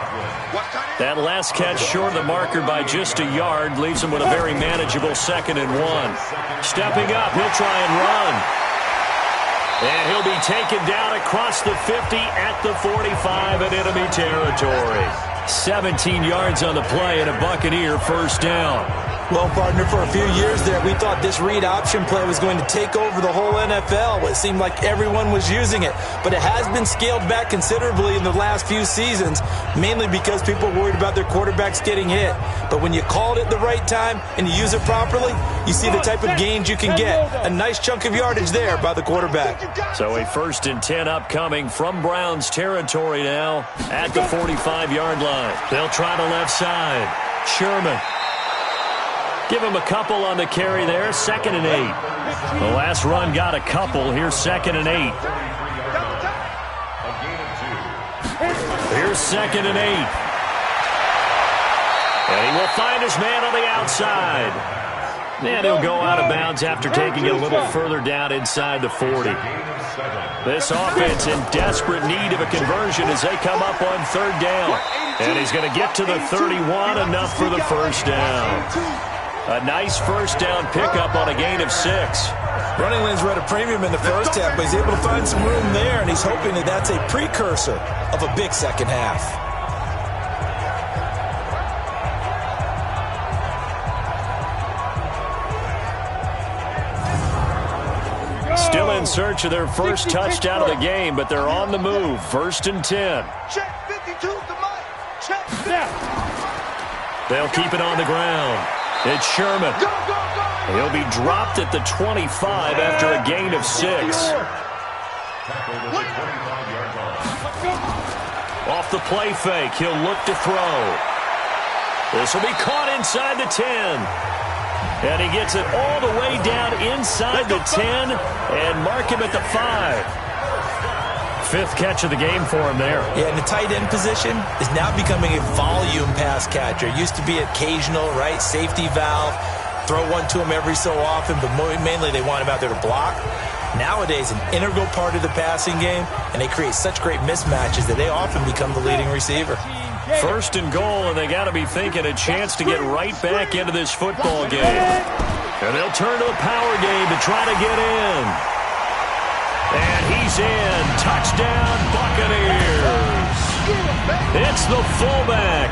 That last catch short of the marker by just a yard leaves him with a very manageable 2nd and 1. Stepping up, he'll try and run. And he'll be taken down across the 50 at the 45 in enemy territory. 17 yards on the play and a Buccaneer first down. Well, partner, for a few years there, we thought this read option play was going to take over the whole NFL. It seemed like everyone was using it. But it has been scaled back considerably in the last few seasons, mainly because people are worried about their quarterbacks getting hit. But when you call it at the right time and you use it properly, you see the type of gains you can get. A nice chunk of yardage there by the quarterback. So a 1st and 10 upcoming from Browns territory now at the 45-yard line. They'll try to left side. Sherman. Give him a couple on the carry there, 2nd and 8. The last run got a couple. Here's 2nd and 8. Here's 2nd and 8. And he will find his man on the outside. And he'll go out of bounds after taking it a little further down inside the 40. This offense in desperate need of a conversion as they come up on 3rd down. And he's going to get to the 31, enough for the first down. A nice first down pickup on a gain of 6. Running lanes were at a premium in the first half, but he's able to find some room there, and he's hoping that that's a precursor of a big second half. Still in search of their first touchdown of the game, but they're on the move. 1st and 10. Check 52 to Mike. Check. They'll keep it on the ground. It's Sherman. He'll be dropped at the 25 after a gain of 6. Off the play fake, he'll look to throw. This will be caught inside the 10. And he gets it all the way down inside the 10 and mark him at the 5. 5th catch of the game for him there. Yeah, and the tight end position is now becoming a volume pass catcher. Used to be occasional, right? Safety valve. Throw one to him every so often, but mainly they want him out there to block. Nowadays, an integral part of the passing game, and they create such great mismatches that they often become the leading receiver. 1st and goal, and they got to be thinking a chance to get right back into this football game. And they'll turn to a power game to try to get in. And he's in. Touchdown, Buccaneers. It's the fullback.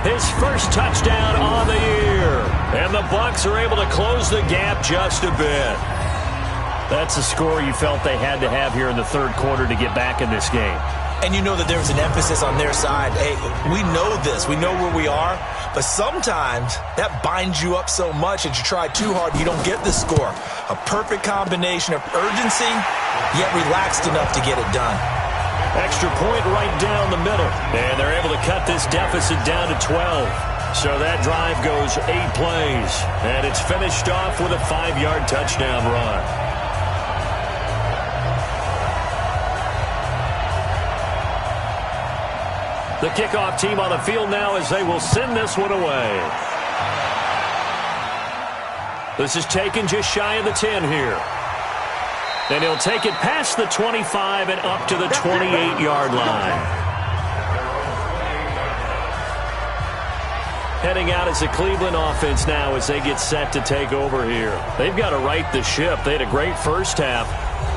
His first touchdown on the year. And the Bucs are able to close the gap just a bit. That's a score you felt they had to have here in the 3rd quarter to get back in this game. And you know that there was an emphasis on their side. Hey, we know this. We know where we are. But sometimes that binds you up so much that you try too hard and you don't get the score. A perfect combination of urgency, yet relaxed enough to get it done. Extra point right down the middle. And they're able to cut this deficit down to 12. So that drive goes 8 plays. And it's finished off with a 5-yard touchdown run. The kickoff team on the field now as they will send this one away. This is taken just shy of the 10 here. And he'll take it past the 25 and up to the 28-yard line. Heading out as the Cleveland offense now as they get set to take over here. They've got to right the ship. They had a great first half,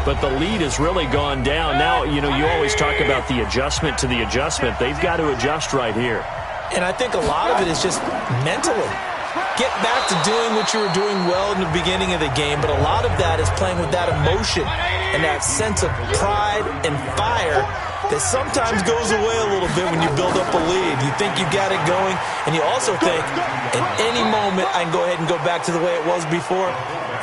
but the lead has really gone down. Now, you know, you always talk about the adjustment to the adjustment. They've got to adjust right here. And I think a lot of it is just mentally. Get back to doing what you were doing well in the beginning of the game, but a lot of that is playing with that emotion and that sense of pride and fire that sometimes goes away a little bit when you build up a lead. You think you got it going, and you also think, at any moment, I can go ahead and go back to the way it was before.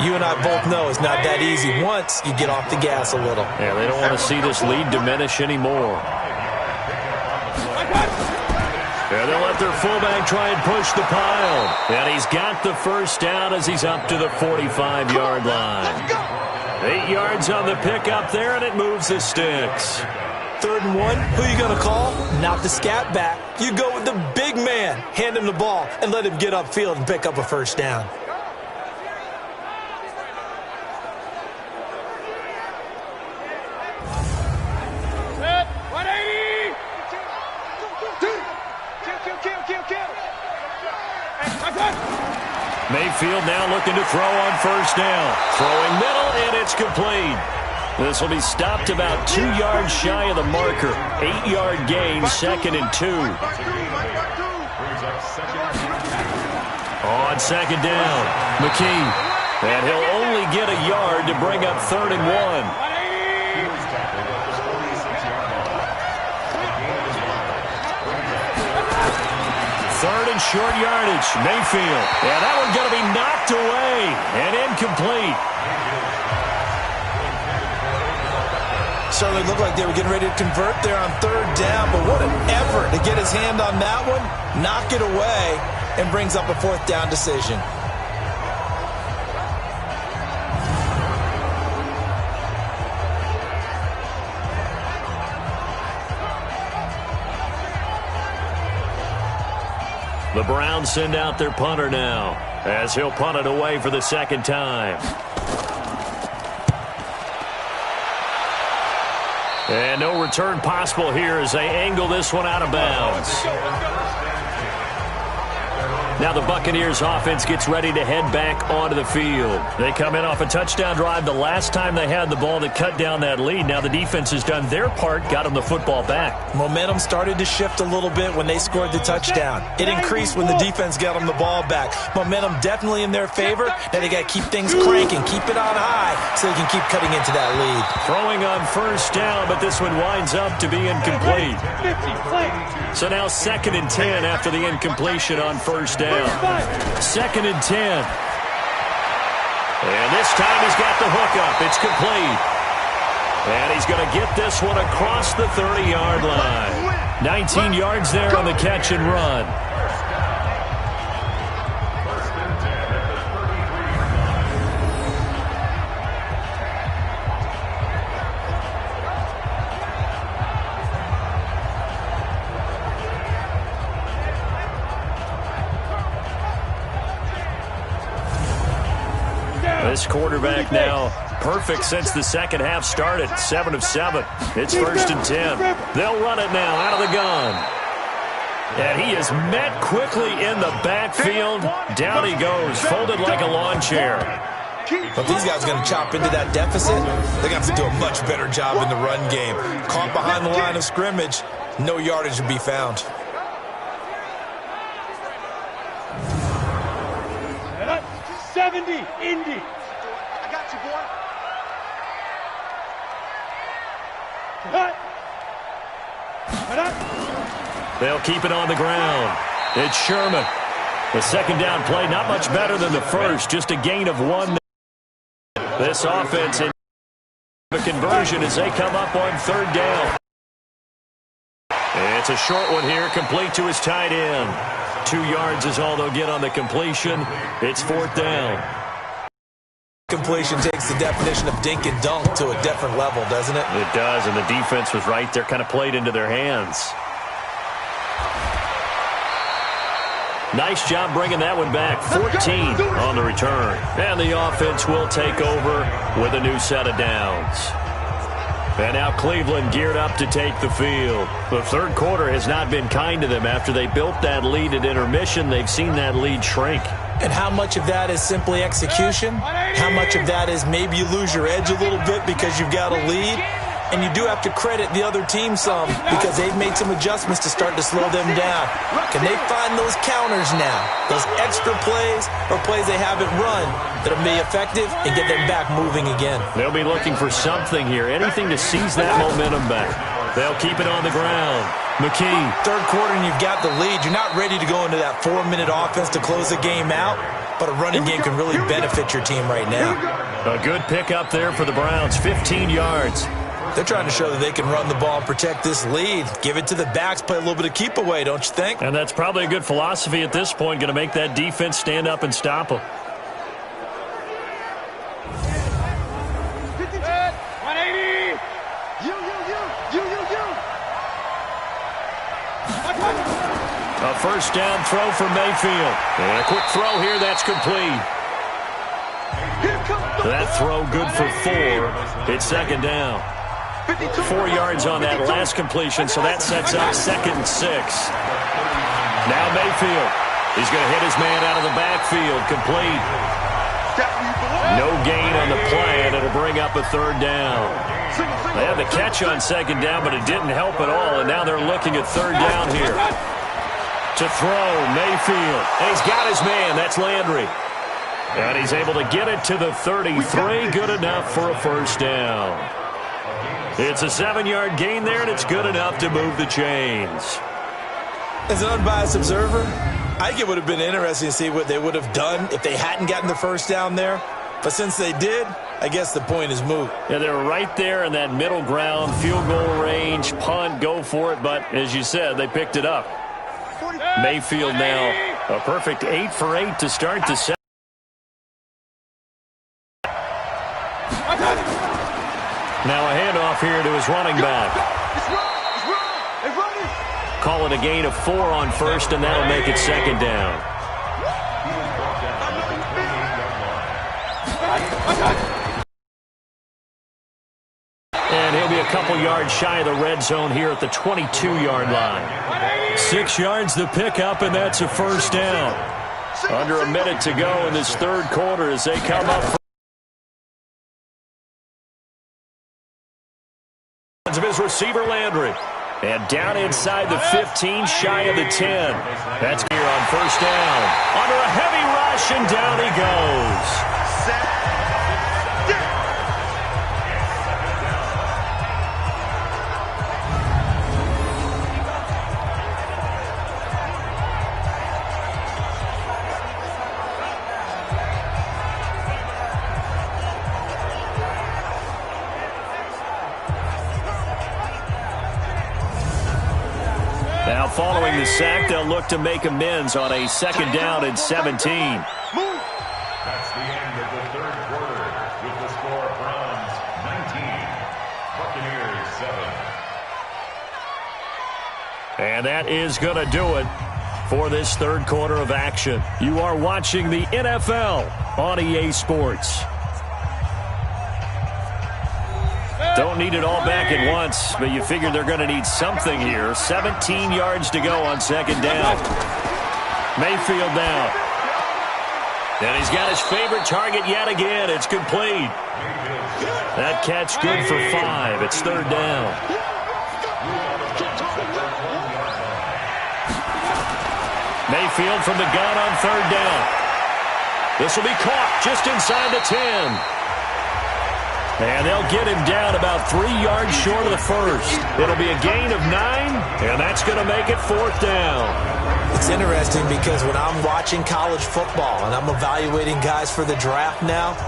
You and I both know it's not that easy once you get off the gas a little. Yeah, they don't want to see this lead diminish anymore. And they'll let their fullback try and push the pile. And he's got the first down as he's up to the 45-yard line. 8 yards on the pickup there, and it moves the sticks. 3rd and 1, who you going to call? Not the scat back. You go with the big man. Hand him the ball and let him get upfield and pick up a first down. Mayfield now looking to throw on first down. Throwing middle, and it's complete. This will be stopped about 2 yards shy of the marker. 8-yard gain, 2nd and 2. On 2nd down, McKee. And he'll only get a yard to bring up 3rd and 1. 3rd and short yardage, Mayfield. And that one's going to be knocked away and incomplete. Certainly looked like they were getting ready to convert there on 3rd down, but what an effort to get his hand on that one, knock it away, and brings up a 4th down decision. The Browns send out their punter now, as he'll punt it away for the 2nd time. And no return possible here as they angle this one out of bounds. Now the Buccaneers offense gets ready to head back onto the field. They come in off a touchdown drive the last time they had the ball to cut down that lead. Now the defense has done their part, got them the football back. Momentum started to shift a little bit when they scored the touchdown. It increased when the defense got them the ball back. Momentum definitely in their favor. Now they got to keep things cranking, keep it on high so they can keep cutting into that lead. Throwing on 1st down, but this one winds up to be incomplete. So now 2nd and 10 after the incompletion on 1st down. 2nd and 10. And this time he's got the hook up. It's complete. And he's going to get this one across the 30-yard line. 19 yards there on the catch and run. This quarterback now perfect since the 2nd half started. 7 of 7. It's 1st and 10. They'll run it now out of the gun. And he is met quickly in the backfield. Down he goes, folded like a lawn chair. But these guys are going to chop into that deficit. They're going to have to do a much better job in the run game. Caught behind the line of scrimmage, no yardage to be found. Indy. I got you, boy. They'll keep it on the ground. It's Sherman. The 2nd down play, not much better than the first, just a gain of 1. This offense in a conversion as they come up on 3rd down. It's a short one here, complete to his tight end. 2 yards is all they'll get on the completion. It's 4th down. Completion takes the definition of dink and dunk to a different level, doesn't it? It does, and the defense was right there, kind of played into their hands. Nice job bringing that one back. 14 on the return. And the offense will take over with a new set of downs. And now Cleveland geared up to take the field. The 3rd quarter has not been kind to them. After they built that lead at intermission, they've seen that lead shrink. And how much of that is simply execution? How much of that is maybe you lose your edge a little bit because you've got a lead? And you do have to credit the other team some because they've made some adjustments to start to slow them down. Can they find those counters now, those extra plays or plays they haven't run that'll be effective and get them back moving again? They'll be looking for something here, anything to seize that momentum back. They'll keep it on the ground. McKee. 3rd quarter and you've got the lead. You're not ready to go into that 4-minute offense to close the game out, but a running game can really benefit your team right now. A good pickup there for the Browns, 15 yards. They're trying to show that they can run the ball and protect this lead. Give it to the backs, play a little bit of keep away, don't you think? And that's probably a good philosophy at this point, going to make that defense stand up and stop them. 180. You. A 1st down throw for Mayfield. And a quick throw here, that's complete. That throw good for 4. It's 2nd down. 4 yards on that last completion, so that sets up 2nd and 6. Now Mayfield. He's going to hit his man out of the backfield. Complete. No gain on the play, and it'll bring up a third down. They had the catch on second down, but it didn't help at all, and now they're looking at third down here. To throw, Mayfield. And he's got his man. That's Landry. And he's able to get it to the 33. Good enough for a first down. It's a 7-yard gain there, and it's good enough to move the chains. As an unbiased observer, I think it would have been interesting to see what they would have done if they hadn't gotten the first down there. But since they did, I guess the point is moot. Yeah, they were right there in that middle ground, field goal range, punt, go for it. But as you said, they picked it up. Mayfield now a perfect 8 for 8 to start the set. Now a handoff here to his running back. Call it a gain of 4 on first, and that'll make it second down. And he'll be a couple yards shy of the red zone here at the 22-yard line. 6 yards the pickup, and that's a first down. Under a minute to go in this third quarter as they come up of his receiver Landry. And down inside the 15, shy of the 10. That's here on first down. Under a heavy rush, and down he goes. Now following the sack, they'll look to make amends on a second down and 17. That's the end of the third quarter with the score Browns 19, Buccaneers 7. And that is going to do it for this third quarter of action. You are watching the NFL on EA Sports. Don't need it all back at once, but you figure they're going to need something here. 17 yards to go on second down. Mayfield now. And he's got his favorite target yet again. It's complete. That catch good for 5. It's third down. Mayfield from the gun on third down. This will be caught just inside the 10. And they'll get him down about 3 yards short of the first. It'll be a gain of 9, and that's going to make it fourth down. It's interesting because when I'm watching college football and I'm evaluating guys for the draft now,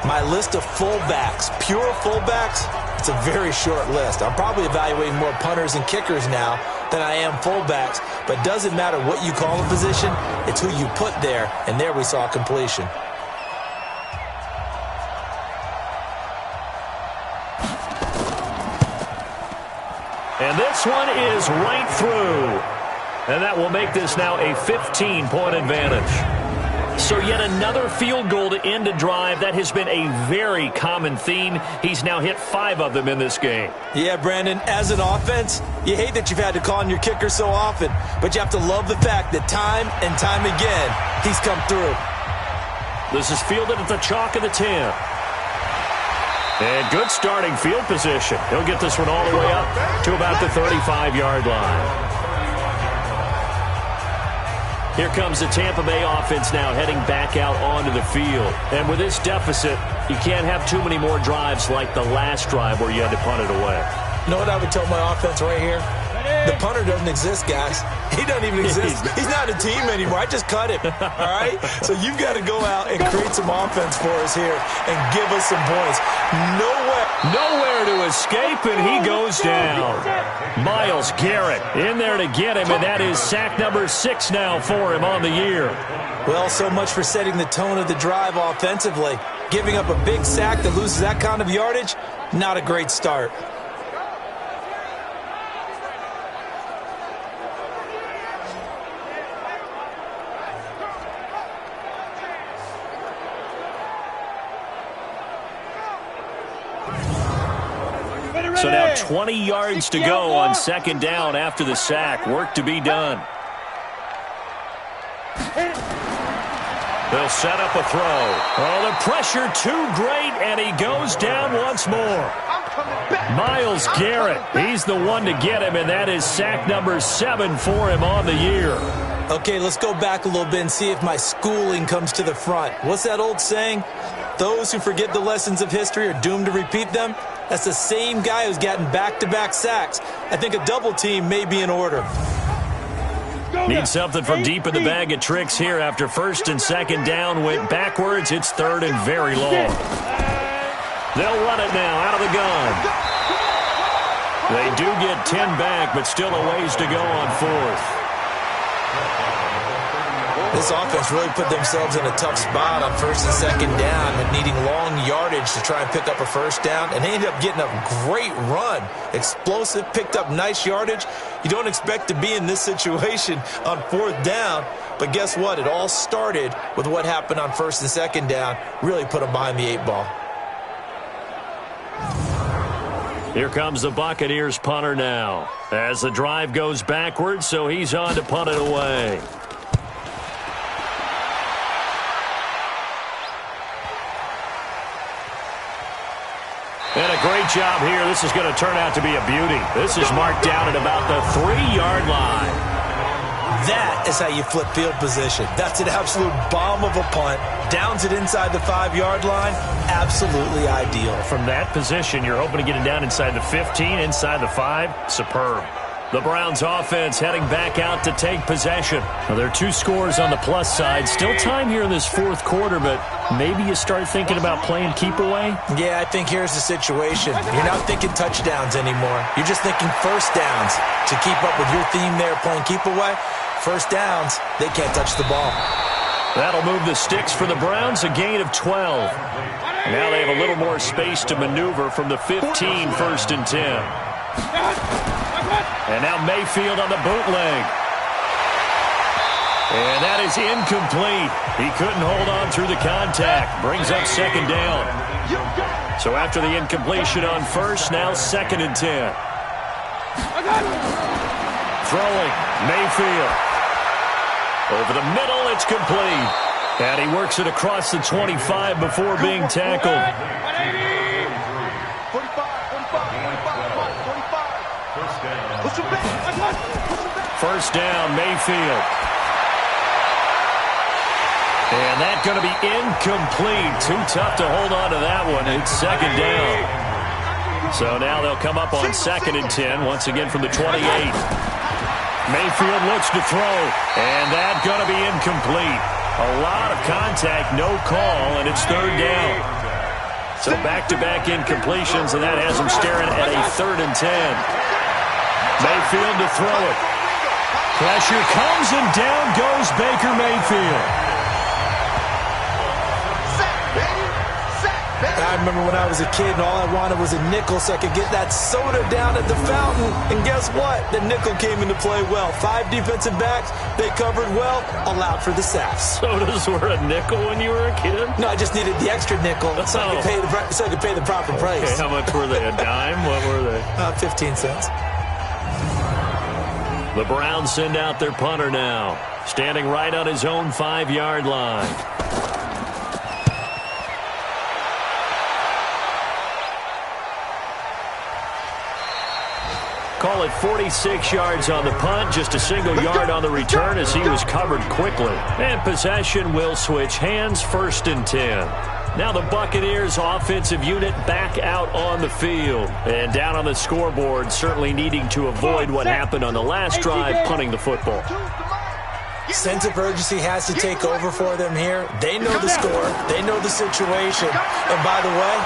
my list of fullbacks, pure fullbacks, it's a very short list. I'm probably evaluating more punters and kickers now than I am fullbacks. But it doesn't matter what you call a position, it's who you put there, and there we saw completion. And this one is right through. And that will make this now a 15-point advantage. So yet another field goal to end a drive. That has been a very common theme. He's now hit 5 of them in this game. Yeah, Brandon, as an offense, you hate that you've had to call on your kicker so often. But you have to love the fact that time and time again, he's come through. This is fielded at the chalk of the 10. And good starting field position. He'll get this one all the way up to about the 35-yard line. Here comes the Tampa Bay offense now heading back out onto the field. And with this deficit, you can't have too many more drives like the last drive where you had to punt it away. You know what I would tell my offense right here? The punter doesn't exist, guys. He doesn't even exist. He's not a team anymore. I just cut him, all right? So you've got to go out and create some offense for us here and give us some points. Nowhere to escape, and he goes down. Myles Garrett in there to get him, and that is sack number 6 now for him on the year. Well, so much for setting the tone of the drive offensively. Giving up a big sack that loses that kind of yardage, not a great start. So now 20 yards to go on second down after the sack. Work to be done. They'll set up a throw. Oh, the pressure too great, and he goes down once more. Myles Garrett, he's the one to get him, and that is sack number 7 for him on the year. Okay, let's go back a little bit and see if my schooling comes to the front. What's that old saying? Those who forget the lessons of history are doomed to repeat them. That's the same guy who's gotten back-to-back sacks. I think a double team may be in order. Need something from deep in the bag of tricks here after first and second down went backwards. It's third and very long. They'll run it now out of the gun. They do get 10 back, but still a ways to go on fourth. This offense really put themselves in a tough spot on first and second down and needing long yardage to try and pick up a first down, and they ended up getting a great run. Explosive, picked up nice yardage. You don't expect to be in this situation on fourth down, but guess what? It all started with what happened on first and second down. Really put them behind the 8 ball. Here comes the Buccaneers punter now as the drive goes backwards, so he's on to punt it away. And a great job here. This is going to turn out to be a beauty. This is marked down at about the 3-yard line. That is how you flip field position. That's an absolute bomb of a punt. Downs it inside the 5-yard line. Absolutely ideal. From that position, you're hoping to get it down inside the 15, inside the 5. Superb. The Browns offense heading back out to take possession. Now, there are 2 scores on the plus side. Still time here in this fourth quarter, but maybe you start thinking about playing keep away? Yeah, I think here's the situation. You're not thinking touchdowns anymore. You're just thinking first downs. To keep up with your theme there, playing keep away, first downs, they can't touch the ball. That'll move the sticks for the Browns, a gain of 12. Now they have a little more space to maneuver from the 15, first and 10. And now Mayfield on the bootleg. And that is incomplete. He couldn't hold on through the contact. Brings up second down. So after the incompletion on first, now second and 10. Throwing, Mayfield. Over the middle, it's complete. And he works it across the 25 before being tackled. First down, Mayfield. And that's going to be incomplete. Too tough to hold on to that one. It's second down. So now they'll come up on second and 10, once again from the 28. Mayfield looks to throw, and that's going to be incomplete. A lot of contact, no call, and it's third down. So back-to-back incompletions, and that has them staring at a third and 10. Mayfield to throw it. Pressure comes, and down goes Baker Mayfield. I remember when I was a kid and all I wanted was a nickel so I could get that soda down at the fountain. And guess what? The nickel came into play well. 5 defensive backs, they covered well, allowed for the sacks. Sodas were a nickel when you were a kid? No, I just needed the extra nickel so I could pay the proper price. Okay, how much were they? A dime? What were they? 15 cents. The Browns send out their punter now, standing right on his own 5-yard line. Call it 46 yards on the punt, just a single yard on the return as he was covered quickly. And possession will switch hands, first and 10. Now the Buccaneers offensive unit back out on the field. And down on the scoreboard, certainly needing to avoid what happened on the last drive, punting the football. Sense of urgency has to take over for them here. They know the score. They know the situation. And by the way,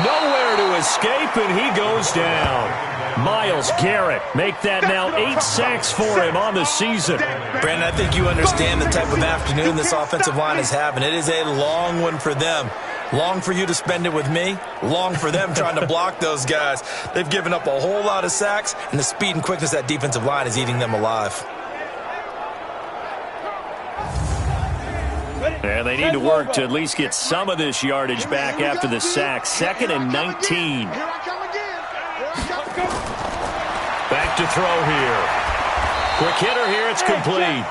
nowhere to escape, and he goes down. Myles Garrett make that now 8 sacks for him on the season. Brandon, I think you understand the type of afternoon this offensive line is having. It is a long one for them. Long for you to spend it with me. Long for them trying to block those guys. They've given up a whole lot of sacks, and the speed and quickness of that defensive line is eating them alive. And they need to work to at least get some of this yardage back after the sack. Second and 19. Back to throw here. Quick hitter here. It's complete.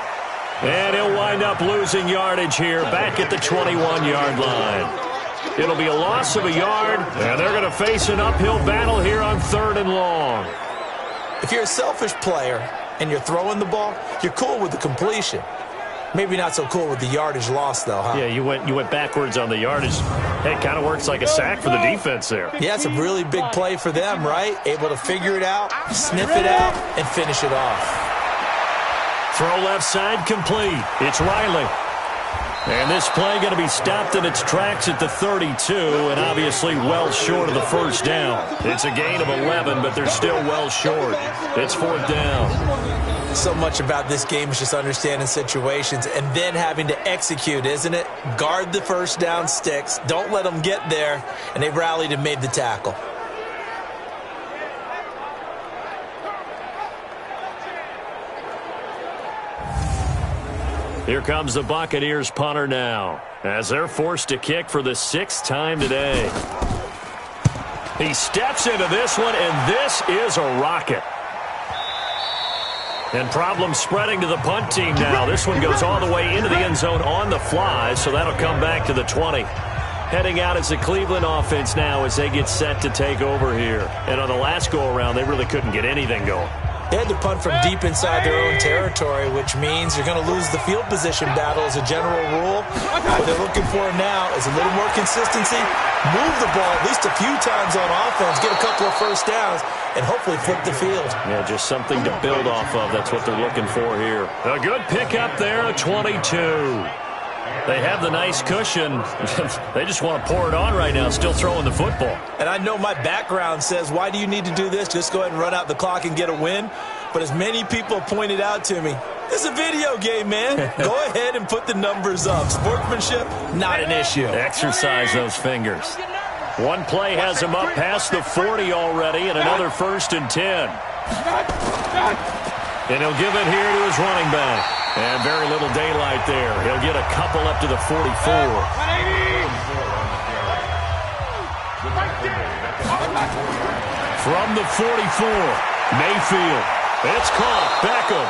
And he'll wind up losing yardage here back at the 21-yard line. It'll be a loss of a yard, and they're going to face an uphill battle here on 3rd and long. If you're a selfish player and you're throwing the ball, you're cool with the completion. Maybe not so cool with the yardage loss, though, huh? Yeah, you went backwards on the yardage. Hey, it kind of works like a sack for the defense there. Yeah, it's a really big play for them, right? Able to figure it out, sniff it out, and finish it off. Throw left side complete. It's Riley. And this play going to be stopped in its tracks at the 32, and obviously well short of the first down. It's a gain of 11, but they're still well short. It's 4th down. So much about this game is just understanding situations and then having to execute, isn't it? Guard the first down sticks. Don't let them get there, and they rallied and made the tackle. Here comes the Buccaneers punter now, as they're forced to kick for the 6th time today. He steps into this one, and this is a rocket. And problems spreading to the punt team now. This one goes all the way into the end zone on the fly, so that'll come back to the 20. Heading out as the Cleveland offense now as they get set to take over here. And on the last go-around, they really couldn't get anything going. They had to punt from deep inside their own territory, which means you're going to lose the field position battle as a general rule. What they're looking for now is a little more consistency, move the ball at least a few times on offense, get a couple of first downs, and hopefully flip the field. Yeah, just something to build off of. That's what they're looking for here. A good pickup there, a 22. They have the nice cushion. They just want to pour it on right now, still throwing the football. And I know my background says, why do you need to do this? Just go ahead and run out the clock and get a win. But as many people pointed out to me, it's a video game, man. Go ahead and put the numbers up. Sportsmanship, not an issue. Exercise those fingers. One play has him up past the 40 already, and another 1st and 10. And he'll give it here to his running back. And very little daylight there. He'll get a couple up to the 44. From the 44, Mayfield. It's caught. Beckham.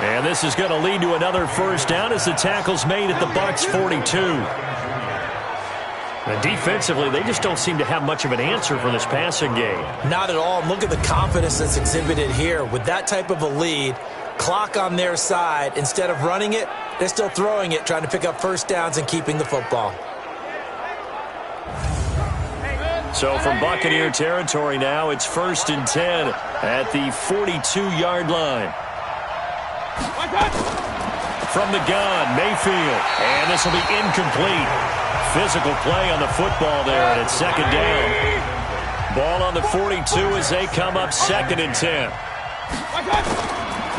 And this is going to lead to another first down as the tackle's made at the Bucs 42. And defensively, they just don't seem to have much of an answer for this passing game. Not at all. And look at the confidence that's exhibited here. With that type of a lead, clock on their side, instead of running it, they're still throwing it, trying to pick up first downs and keeping the football. So from Buccaneer territory now, it's 1st and 10 at the 42-yard line. From the gun, Mayfield. And this will be incomplete. Physical play on the football there, and it's 2nd down. Ball on the 42 as they come up 2nd and 10.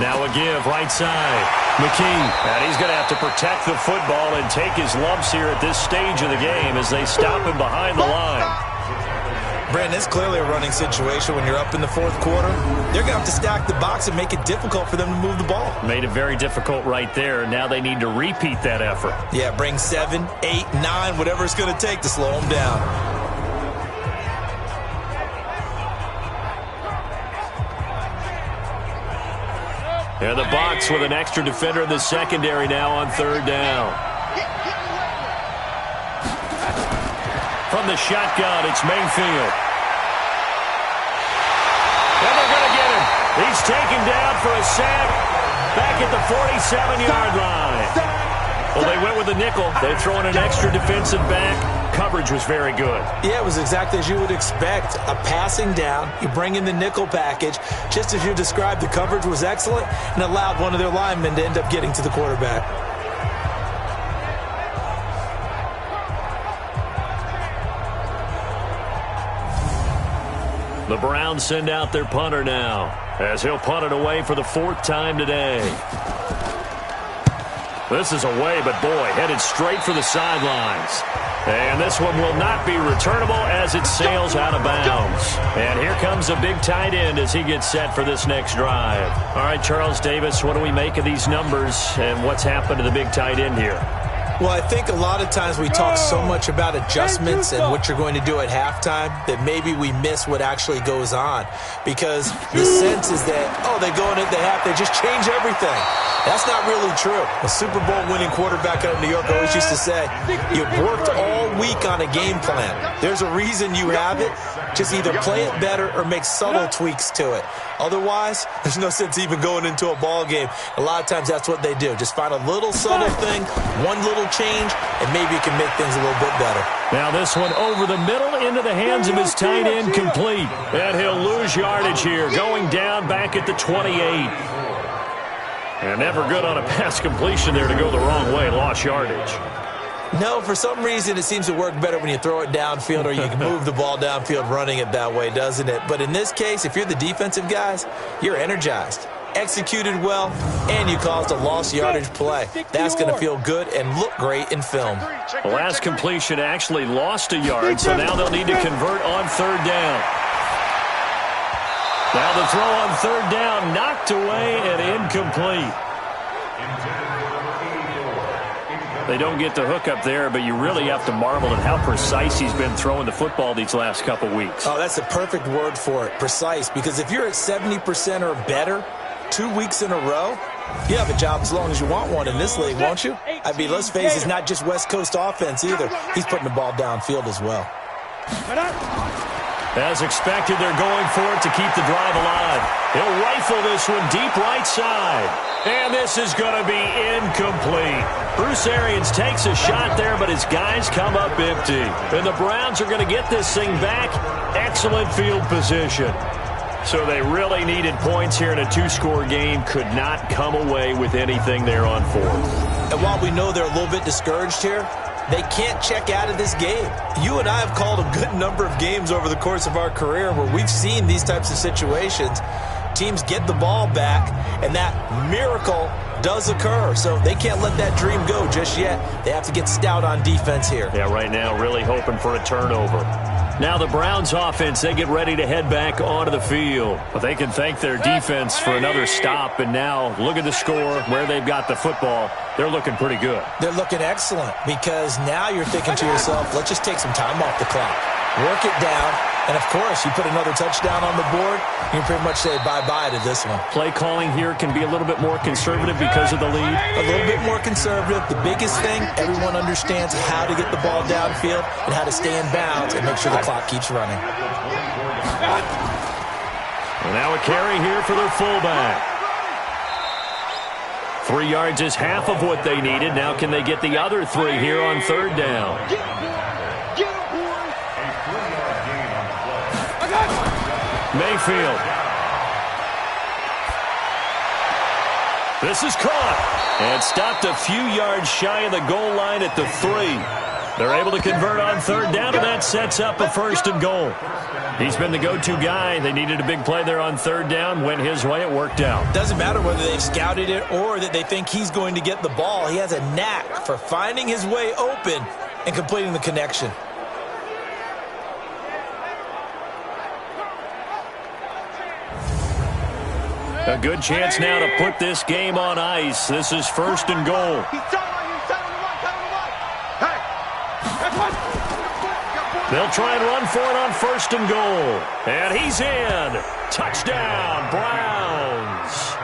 Now a give, right side. McKee, and he's going to have to protect the football and take his lumps here at this stage of the game as they stop him behind the line. Brandon, it's clearly a running situation when you're up in the 4th quarter. They're going to have to stack the box and make it difficult for them to move the ball. Made it very difficult right there. Now they need to repeat that effort. Yeah, bring 7, 8, 9, whatever it's going to take to slow them down. And the Bucs with an extra defender in the secondary now on 3rd down. From the shotgun, it's Mayfield. And they're going to get him. He's taken down for a sack back at the 47-yard line. Well, they went with a nickel. They throw in an extra defensive back. Coverage was very good. Yeah, it was exactly as you would expect. A passing down, you bring in the nickel package. Just as you described, the coverage was excellent and allowed one of their linemen to end up getting to the quarterback. The Browns send out their punter now, as he'll punt it away for the 4th time today. This is away, but boy, headed straight for the sidelines. And this one will not be returnable as it sails out of bounds. And here comes a big tight end as he gets set for this next drive. All right, Charles Davis, what do we make of these numbers and what's happened to the big tight end here? Well, I think a lot of times we talk so much about adjustments and what you're going to do at halftime that maybe we miss what actually goes on, because the sense is that, oh, they go in at the half, they just change everything. That's not really true. A Super Bowl winning quarterback out of New York always used to say, you've worked all week on a game plan. There's a reason you have it. Just either play it better or make subtle tweaks to it. Otherwise, there's no sense even going into a ball game. A lot of times that's what they do. Just find a little subtle thing, one little change, and maybe you can make things a little bit better. Now this one over the middle into the hands of his tight end, complete. And he'll lose yardage here, going down back at the 28. And never good on a pass completion there to go the wrong way, lost yardage. No, for some reason it seems to work better when you throw it downfield or you can move the ball downfield running it that way, doesn't it? But in this case, if you're the defensive guys, you're energized, executed well, and you caused a lost yardage play. That's going to feel good and look great in film. The last completion actually lost a yard, so now they'll need to convert on third down. Now the throw on third down, knocked away and incomplete. They don't get the hook up there, but you really have to marvel at how precise he's been throwing the football these last couple weeks. Oh, that's a perfect word for it, precise, because if you're at 70% or better 2 weeks in a row, you have a job as long as you want one in this league, won't you? I mean, let's face it, it's not just West Coast offense either. He's putting the ball downfield as well. As expected, they're going for it to keep the drive alive. He'll rifle this one deep right side. And this is going to be incomplete. Bruce Arians takes a shot there, but his guys come up empty. And the Browns are going to get this thing back. Excellent field position. So they really needed points here in a two-score game. Could not come away with anything there on fourth. And while we know they're a little bit discouraged here, they can't check out of this game. You and I have called a good number of games over the course of our career where we've seen these types of situations. Teams get the ball back, and that miracle does occur. So they can't let that dream go just yet. They have to get stout on defense here. Yeah, right now really hoping for a turnover. Now the Browns offense, they get ready to head back onto the field. But they can thank their defense for another stop. And now look at the score, where they've got the football. They're looking pretty good. They're looking excellent, because now you're thinking to yourself, let's just take some time off the clock. Work it down. And, of course, you put another touchdown on the board, you can pretty much say bye-bye to this one. Play calling here can be a little bit more conservative because of the lead. A little bit more conservative. The biggest thing, everyone understands how to get the ball downfield and how to stay in bounds and make sure the clock keeps running. And now a carry here for their fullback. 3 yards is half of what they needed. Now can they get the other 3 here on third down? Mayfield. This is caught and stopped a few yards shy of the goal line at the 3. They're able to convert on third down, and that sets up a 1st and goal. He's been the go-to guy. They needed a big play there on third down. Went his way. It worked out. Doesn't matter whether they've scouted it or that they think he's going to get the ball. He has a knack for finding his way open and completing the connection. A good chance now to put this game on ice. This is 1st and goal. They'll try and run for it on 1st and goal. And he's in. Touchdown, Browns.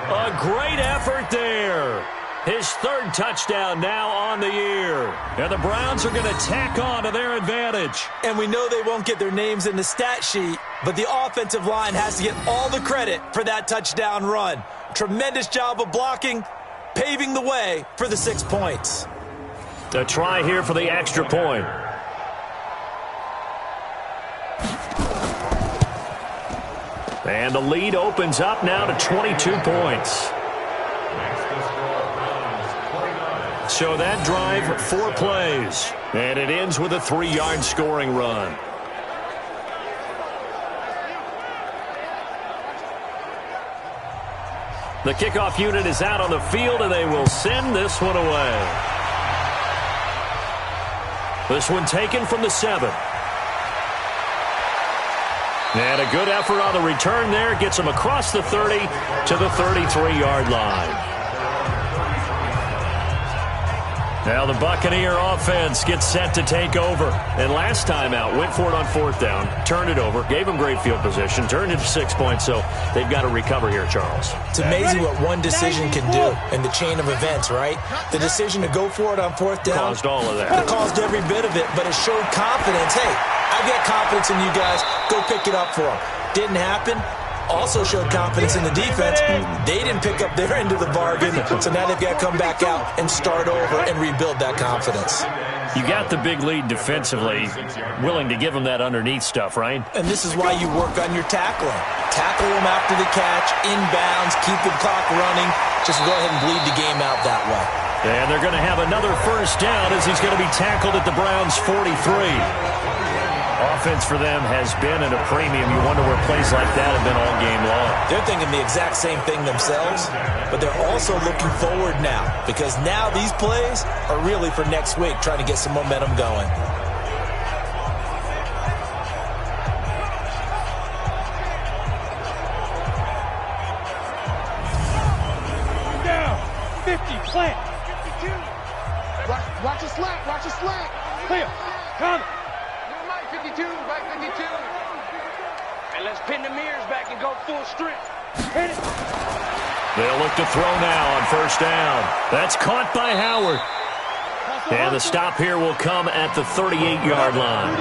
A great effort there. His 3rd touchdown now on the year. And the Browns are going to tack on to their advantage. And we know they won't get their names in the stat sheet, but the offensive line has to get all the credit for that touchdown run. Tremendous job of blocking, paving the way for the 6 points. A try here for the extra point. And the lead opens up now to 22 points. So that drive, 4 plays. And it ends with a 3-yard scoring run. The kickoff unit is out on the field, and they will send this one away. This one taken from the 7. And a good effort on the return there. Gets them across the 30 to the 33-yard line. Now the Buccaneer offense gets set to take over. And last time out, went for it on 4th down, turned it over, gave them great field position, turned it to 6 points, so they've got to recover here, Charles. It's amazing what one decision can do in the chain of events, right? The decision to go for it on 4th down. Caused all of that. It caused every bit of it, but it showed confidence. Hey, I've got confidence in you guys. Go pick it up for them. Didn't happen. Also showed confidence in the defense. They didn't pick up their end of the bargain, so now they've got to come back out and start over and rebuild that confidence. You got the big lead defensively, willing to give them that underneath stuff, right? And this is why you work on your tackling. Tackle them after the catch, inbounds, keep the clock running. Just go ahead and bleed the game out that way. And they're going to have another 1st down as he's going to be tackled at the Browns' 43. Offense for them has been at a premium. You wonder where plays like that have been all game long. They're thinking the exact same thing themselves, but they're also looking forward now because now these plays are really for next week, trying to get some momentum going. Down. 50. Plant. 52. Watch a slack. Watch a slack. Clear. Come. 52, back 52. And let's pin the mirrors back and go full strength. Hit it. They'll look to throw now on 1st down. That's caught by Howard. And the stop here will come at the 38-yard line.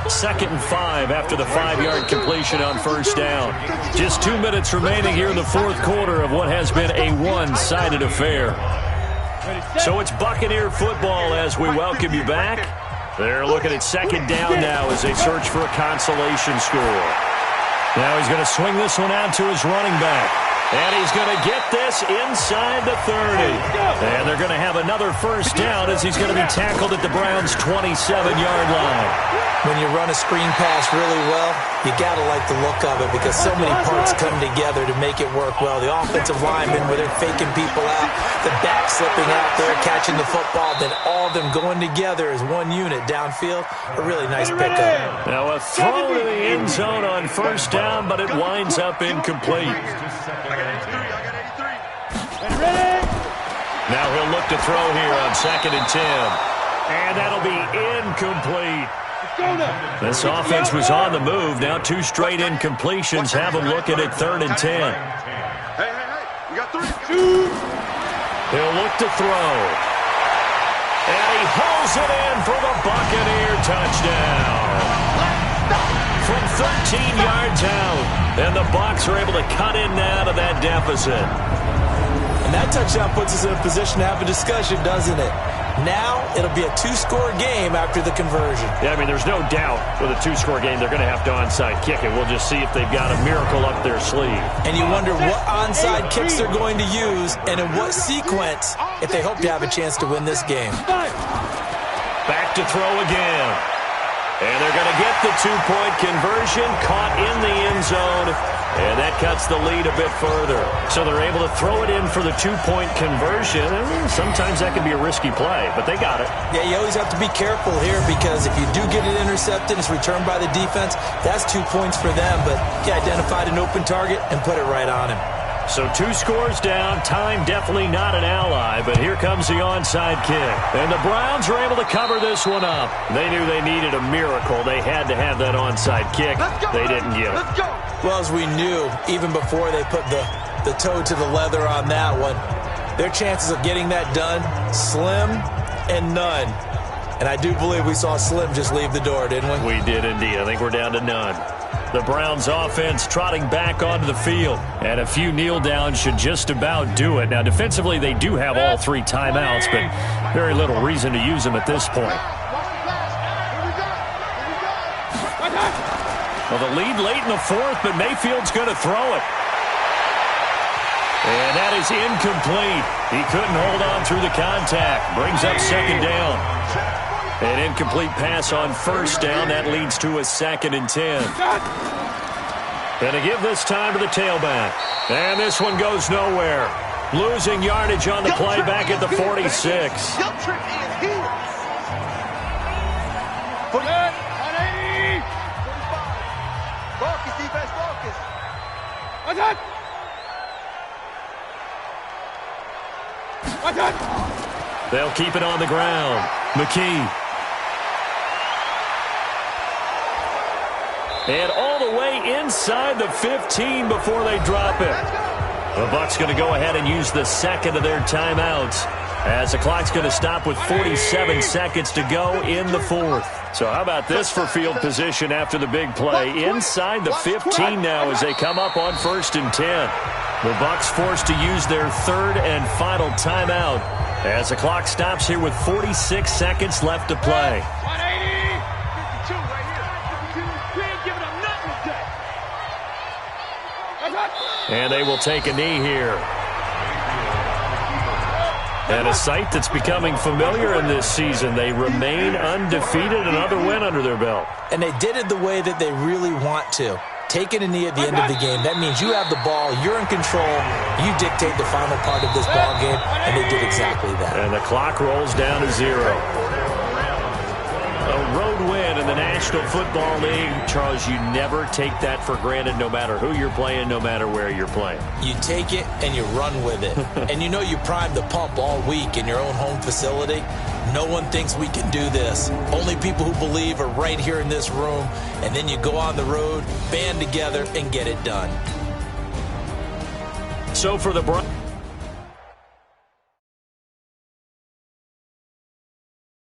2nd and 5 after the 5-yard completion on 1st down. Just 2 minutes remaining here in the 4th quarter of what has been a one-sided affair. So it's Buccaneer football as we welcome you back. They're looking at 2nd down now as they search for a consolation score. Now he's going to swing this one out to his running back. And he's going to get this inside the 30. And they're going to have another 1st down as he's going to be tackled at the Browns' 27-yard line. When you run a screen pass really well, you got to like the look of it because so many parts come together to make it work well. The offensive linemen, where they're faking people out, the back slipping out there, catching the football, then all of them going together as one unit downfield. A really nice pickup. Now a throw to the end zone on 1st down, but it winds up incomplete. Now he'll look to throw here on 2nd and 10. And that'll be incomplete. This offense was on the move. Now 2 straight incompletions have them looking at 3rd and 10. Hey, you got 3. He'll look to throw. And he hauls it in for the Buccaneer touchdown. From 13 yards out. And the Bucs are able to cut in now to that deficit. And that touchdown puts us in a position to have a discussion, doesn't it? Now it'll be a 2-score game after the conversion. Yeah, I mean, there's no doubt with a 2-score game they're going to have to onside kick it. We'll just see if they've got a miracle up their sleeve. And you wonder what onside kicks they're going to use and in what sequence if they hope to have a chance to win this game. Back to throw again. And they're going to get the 2-point conversion, caught in the end zone, and that cuts the lead a bit further. So they're able to throw it in for the 2-point conversion. Sometimes that can be a risky play, but they got it. Yeah, you always have to be careful here because if you do get it intercepted, it's returned by the defense, that's 2 points for them, but he identified an open target and put it right on him. So 2 scores down, time definitely not an ally, but here comes the onside kick. And the Browns are able to cover this one up. They knew they needed a miracle. They had to have that onside kick. They didn't get it. Well, as we knew, even before they put the toe to the leather on that one, their chances of getting that done, slim and none. And I do believe we saw Slim just leave the door, didn't we? We did indeed. I think we're down to none. The Browns offense trotting back onto the field. And a few kneel downs should just about do it. Now, defensively, they do have all 3 timeouts, but very little reason to use them at this point. Well, the lead late in the 4th, but Mayfield's going to throw it. And that is incomplete. He couldn't hold on through the contact. Brings up 2nd down. An incomplete pass on 1st down. That leads to a 2nd and 10. And to give this time to the tailback. And this one goes nowhere. Losing yardage on the play back at the 46. Focus, defense, focus. They'll keep it on the ground. McKee. And all the way inside the 15 before they drop it. The Bucs going to go ahead and use the second of their timeouts, as the clock's going to stop with 47 seconds to go in the fourth. So how about this for field position after the big play? Inside the 15 now as they come up on 1st and 10. The Bucs forced to use their third and final timeout as the clock stops here with 46 seconds left to play. And they will take a knee here. And a sight that's becoming familiar in this season. They remain undefeated, another win under their belt. And they did it the way that they really want to. Taking a knee at the end of the game, that means you have the ball, you're in control, you dictate the final part of this ball game, and they did exactly that. And the clock rolls down to 0. A road win in the National Football League. Charles, you never take that for granted, no matter who you're playing, no matter where you're playing. You take it and you run with it. And you know you primed the pump all week in your own home facility. No one thinks we can do this. Only people who believe are right here in this room. And then you go on the road, band together, and get it done. So for the